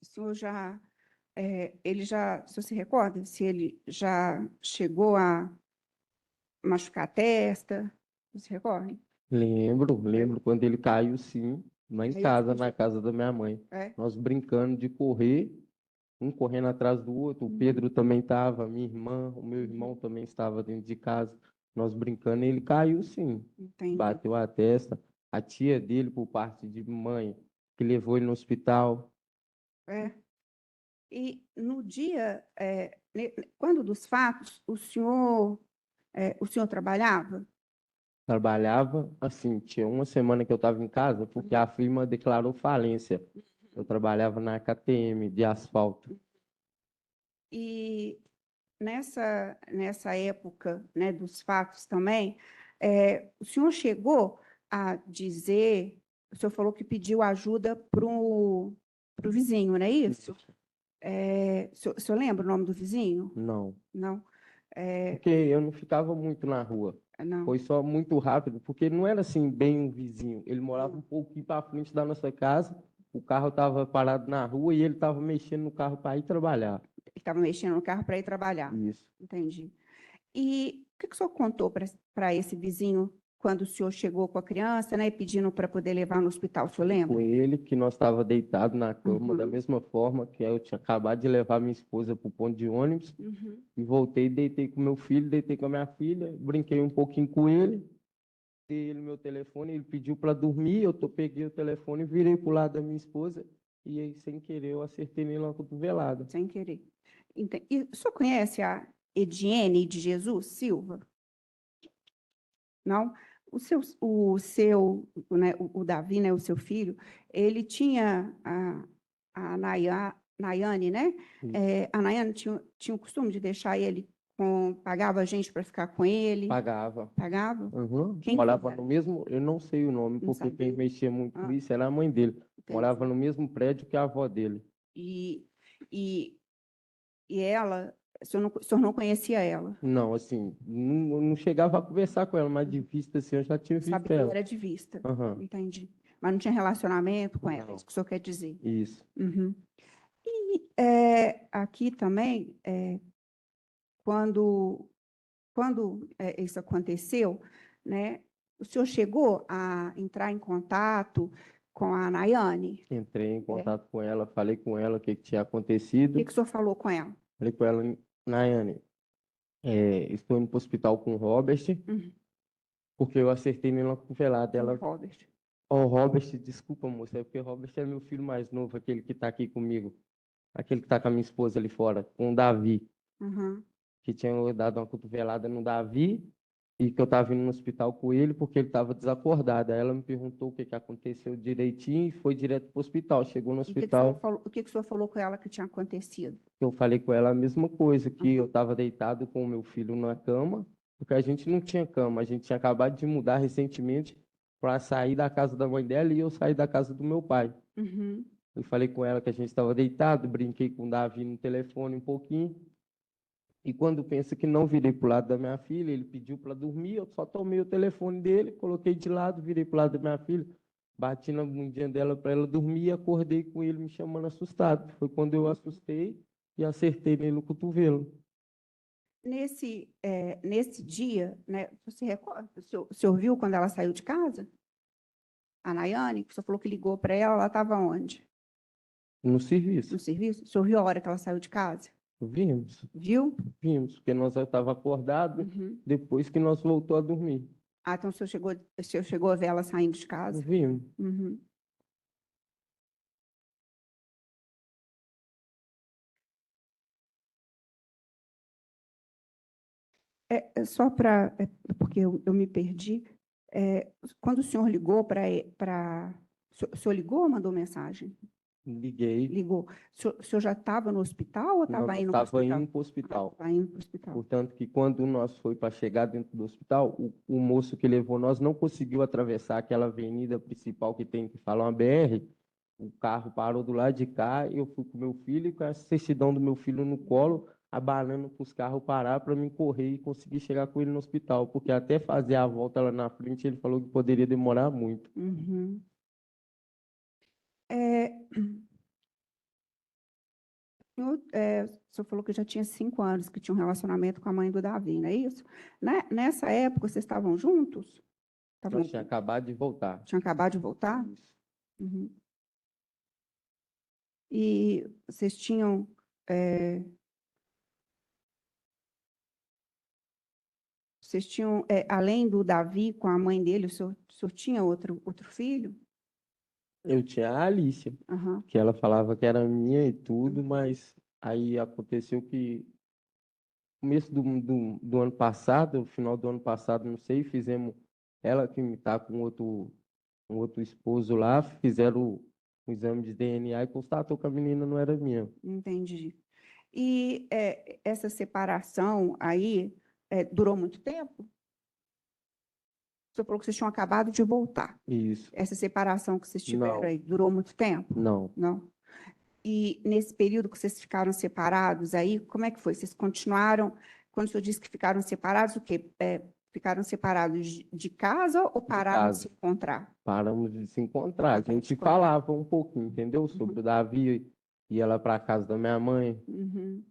O senhor já, o senhor se recorda se ele já chegou a machucar a testa? Você se recorda? Lembro quando ele caiu, sim. lá em Aí casa, você- na casa da minha mãe. É? Nós brincando de correr, um correndo atrás do outro. O Pedro também estava, minha irmã, o meu irmão também estava dentro de casa. Nós brincando, e ele caiu sim, Entendi. bateu a testa. A tia dele, por parte de mãe, que levou ele no hospital. É. E no dia, quando dos fatos, o senhor trabalhava? Trabalhava, assim, tinha uma semana que eu estava em casa, porque a firma declarou falência. Eu trabalhava na KTM de asfalto. E nessa época, né, dos fatos também, o senhor chegou a dizer, o senhor falou que pediu ajuda para o vizinho, não é isso? O senhor lembra o nome do vizinho? Não, Não? porque eu não ficava muito na rua. Não. Foi só muito rápido, porque não era assim bem um vizinho. Ele morava um pouquinho para frente da nossa casa, o carro estava parado na rua e ele estava mexendo no carro para ir trabalhar. Ele estava mexendo no carro para ir trabalhar. Isso. Entendi. E o que o senhor contou para esse vizinho quando o senhor chegou com a criança, né, e pedindo para poder levar no hospital? O senhor lembra? Com ele, que nós estava deitado na cama, da Uhum. mesma forma que eu tinha acabado de levar minha esposa para o ponto de ônibus, Uhum. e voltei, deitei com meu filho, deitei com a minha filha, brinquei um pouquinho com ele, dei ele meu telefone, ele pediu para dormir, peguei o telefone, virei para o lado da minha esposa, e aí, sem querer, eu acertei nele uma cotovelada. Sem querer. E o senhor conhece a Ediene de Jesus Silva? Não? Né, o Davi, né, o seu filho, ele tinha a Nayane, né? A Nayane tinha o costume de deixar ele pagava a gente para ficar com ele. Pagava. Pagava? Uhum. Quem Morava que era? no mesmo, eu não sei o nome, Não porque sabe? quem mexia muito com Ah, isso era a mãe dele. Morava entendi. no mesmo prédio que a avó dele. E, e, e ela, o senhor não conhecia ela? Não, assim, não chegava a conversar com ela, mas de vista, assim, eu já tinha visto Sabia que ela. era de vista. Aham. Entendi. Mas não tinha relacionamento com ela, é Não. isso que o senhor quer dizer. Isso. Uhum. E aqui também, quando isso aconteceu, né, o senhor chegou a entrar em contato com a Nayane? Entrei em É. contato com ela, falei com ela o que tinha O acontecido. que o senhor falou com ela? Falei com ela, Nayane, estou indo para o hospital com o Robert, Uhum. porque eu acertei nela cotovelada. Ela, Robert. Robert, desculpa, moça, é porque Robert é meu filho mais novo, aquele que está aqui comigo. Aquele que está com a minha esposa ali fora, com o Davi, Uhum. que tinha dado uma cotovelada no Davi e que eu estava indo no hospital com ele porque ele estava desacordado. Aí ela me perguntou o que aconteceu direitinho e foi direto para o hospital. Chegou no E o que que o senhor hospital, falou, o que que o senhor falou com ela que tinha acontecido? eu falei com ela a mesma coisa, que eu Uhum. estava deitado com o meu filho na cama, porque a gente não tinha cama, a gente tinha acabado de mudar recentemente para sair da casa da mãe dela e eu sair da casa do meu pai. Uhum. Eu falei com ela que a gente estava deitado, brinquei com o Davi no telefone um pouquinho. E quando pensa que não, virei para o lado da minha filha, ele pediu para dormir, eu só tomei o telefone dele, coloquei de lado, virei para o lado da minha filha, bati na bundinha dela para ela dormir e acordei com ele me chamando assustado. Foi quando eu assustei e acertei nele no cotovelo. Nesse dia, né, você recorda, o senhor viu quando ela saiu de casa? A Nayane, que o senhor falou que ligou para ela, ela estava onde? No serviço. No serviço? O senhor viu a hora que ela saiu de casa? Vimos, Viu? porque nós já estava acordado Uhum. depois que nós voltou a dormir. Ah, então o senhor chegou a ver ela saindo de casa? Vimos. Uhum. Só porque eu me perdi, quando o senhor ligou o senhor ligou ou mandou mensagem? Liguei, Ligou. O senhor já estava no hospital ou estava indo para o estava hospital? indo para o hospital. Estava indo para o hospital. Portanto, que quando nós foi para chegar dentro do hospital, o moço que levou nós não conseguiu atravessar aquela avenida principal que tem que falar uma BR. O carro parou do lado de cá, eu fui com meu filho e com a certidão do meu filho no colo, abanando para os carros parar para mim correr e conseguir chegar com ele no hospital, porque até fazer a volta lá na frente, ele falou que poderia demorar muito. Uhum. O senhor falou que já tinha 5 anos que tinha um relacionamento com a mãe do Davi, não é isso? Nessa época, vocês estavam juntos? Nós tínhamos acabado de voltar. Tinham acabado de voltar? Uhum. E vocês tinham além do Davi com a mãe dele, o senhor tinha outro filho? Eu tinha a Alicia, Aham. que ela falava que era minha e tudo, mas aí aconteceu que começo do ano passado, final do ano passado, não sei, fizemos, ela que está com um outro esposo lá, fizeram um exame de DNA e constatou que a menina não era minha. Entendi. E essa separação aí durou muito tempo? O senhor falou que vocês tinham acabado de voltar. Isso. Essa separação que vocês tiveram Não. aí durou muito tempo? Não. Não. E nesse período que vocês ficaram separados aí, como é que foi? Vocês continuaram, quando o senhor disse que ficaram separados, o quê? Ficaram separados de casa ou pararam de se encontrar? Paramos de se encontrar. A gente se encontrar. falava um pouquinho, entendeu? Sobre o Davi, ia lá para casa da minha mãe. Uhum.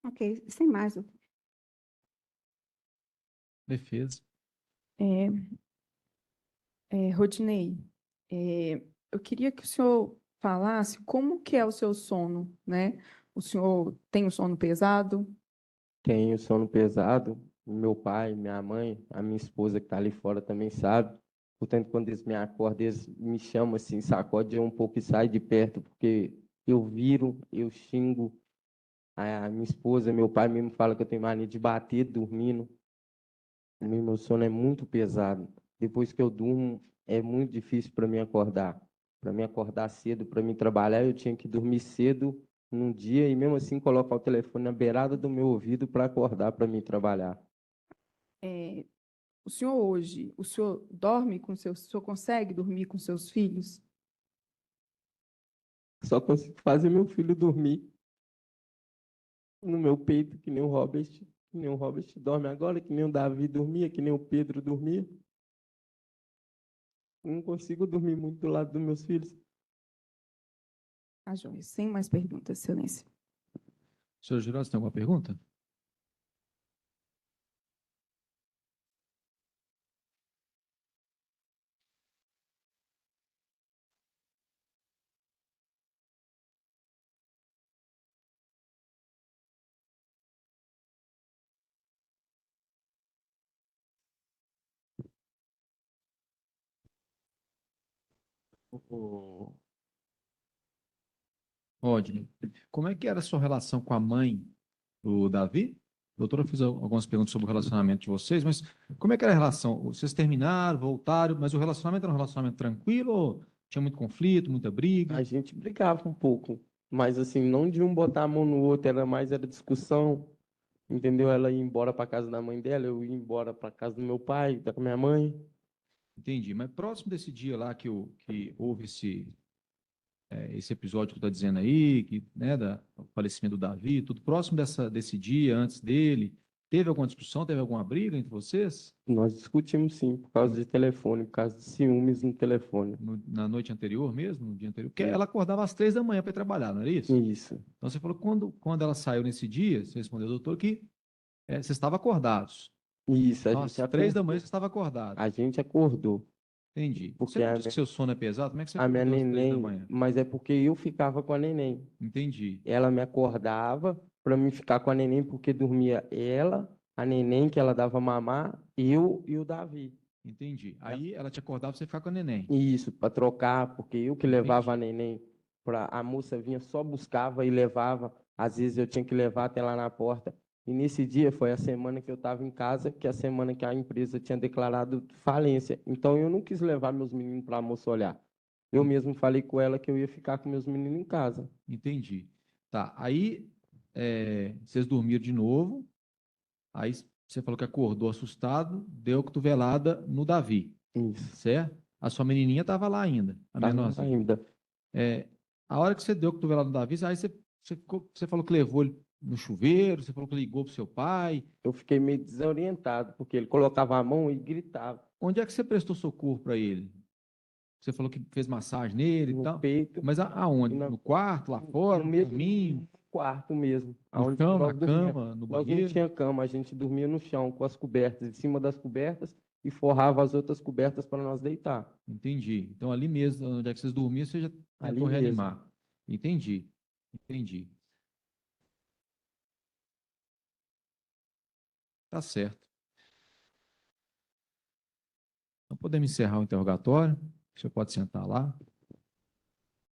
Ok, sem mais. Defesa. Rodinei, eu queria que o senhor falasse como que é o seu sono, né? O senhor tem um sono pesado? Tenho sono pesado. Meu pai, minha mãe, a minha esposa que está ali fora também sabe. Portanto, quando eles me acordam, eles me chamam assim, sacode um pouco e sai de perto, porque eu viro, eu xingo. A minha esposa, meu pai mesmo fala que eu tenho mania de bater dormindo. Meu sono é muito pesado. Depois que eu durmo, é muito difícil para mim acordar. Para mim acordar cedo, para mim trabalhar, eu tinha que dormir cedo num dia e mesmo assim colocar o telefone na beirada do meu ouvido para acordar para mim trabalhar. O senhor hoje, o senhor dorme com seus, o senhor consegue dormir com seus filhos? Só consigo fazer meu filho dormir no meu peito, que nem o Robert, dorme agora, que nem o Davi dormia, que nem o Pedro dormia. Não consigo dormir muito do lado dos meus filhos. Ah, joia. Sem mais perguntas, excelência. Senhor Giroz, tem alguma pergunta? Rodney, como é que era a sua relação com a mãe do Davi? Doutora, eu fiz algumas perguntas sobre o relacionamento de vocês, mas como é que era a relação? Vocês terminaram, voltaram, mas o relacionamento era um relacionamento tranquilo ou tinha muito conflito, muita briga? A gente brigava um pouco, mas assim, não de um botar a mão no outro, era discussão, entendeu? Ela ia embora para casa da mãe dela, eu ia embora para casa do meu pai, da minha mãe. Entendi, mas próximo desse dia lá que houve esse episódio que está dizendo aí, que, né, do falecimento do Davi, tudo próximo desse dia, antes dele, teve alguma discussão, teve alguma briga entre vocês? Nós discutimos sim, por causa de telefone, por causa de ciúmes no telefone. Na noite anterior mesmo, no dia anterior? Porque ela acordava às 3 da manhã para ir trabalhar, não era isso? Isso. Então você falou que quando ela saiu nesse dia, você respondeu, doutor, que vocês estavam acordados. Isso, Então, às 3 da manhã você estava acordado. A gente acordou. Entendi. Porque Você não disse que seu sono é pesado? Como é que você a minha acordou às 3 da neném, manhã? mas é porque eu ficava com a neném. Entendi. Ela me acordava para mim ficar com a neném, porque dormia ela, a neném que ela dava mamar, eu e o Davi. Entendi. Aí ela te acordava para você ficar com a neném. Isso, para trocar, porque eu que levava a neném. A moça vinha, só buscava e levava. Às vezes eu tinha que levar até lá na porta. E nesse dia foi a semana que eu estava em casa, que é a semana que a empresa tinha declarado falência. Então eu não quis levar meus meninos para a moça olhar. Eu mesmo falei com ela que eu ia ficar com meus meninos em casa. Entendi. Tá. Aí vocês dormiram de novo. Aí você falou que acordou assustado, deu cotovelada no Davi. Isso. Certo? A sua menininha estava lá ainda, a menorzinha. Ainda. A hora que você deu cotovelada no Davi, aí você falou que levou ele no chuveiro, você falou que ligou para o seu pai. Eu fiquei meio desorientado, porque ele colocava a mão e gritava. Onde é que você prestou socorro para ele? Você falou que fez massagem nele e no tal. peito, Mas aonde? e No quarto, lá fora, no no mesmo caminho, quarto mesmo, no aonde chão, na nós dormíamos. cama, no Nós não banheiro? tinha cama, a gente dormia no chão, com as cobertas, em cima das cobertas, e forrava as outras cobertas para nós deitar. Entendi. Então, ali mesmo, onde é que vocês dormiam, você já Ali tentou mesmo. reanimar. Entendi. Entendi. Tá certo. Então, podemos encerrar o interrogatório. Você pode sentar lá.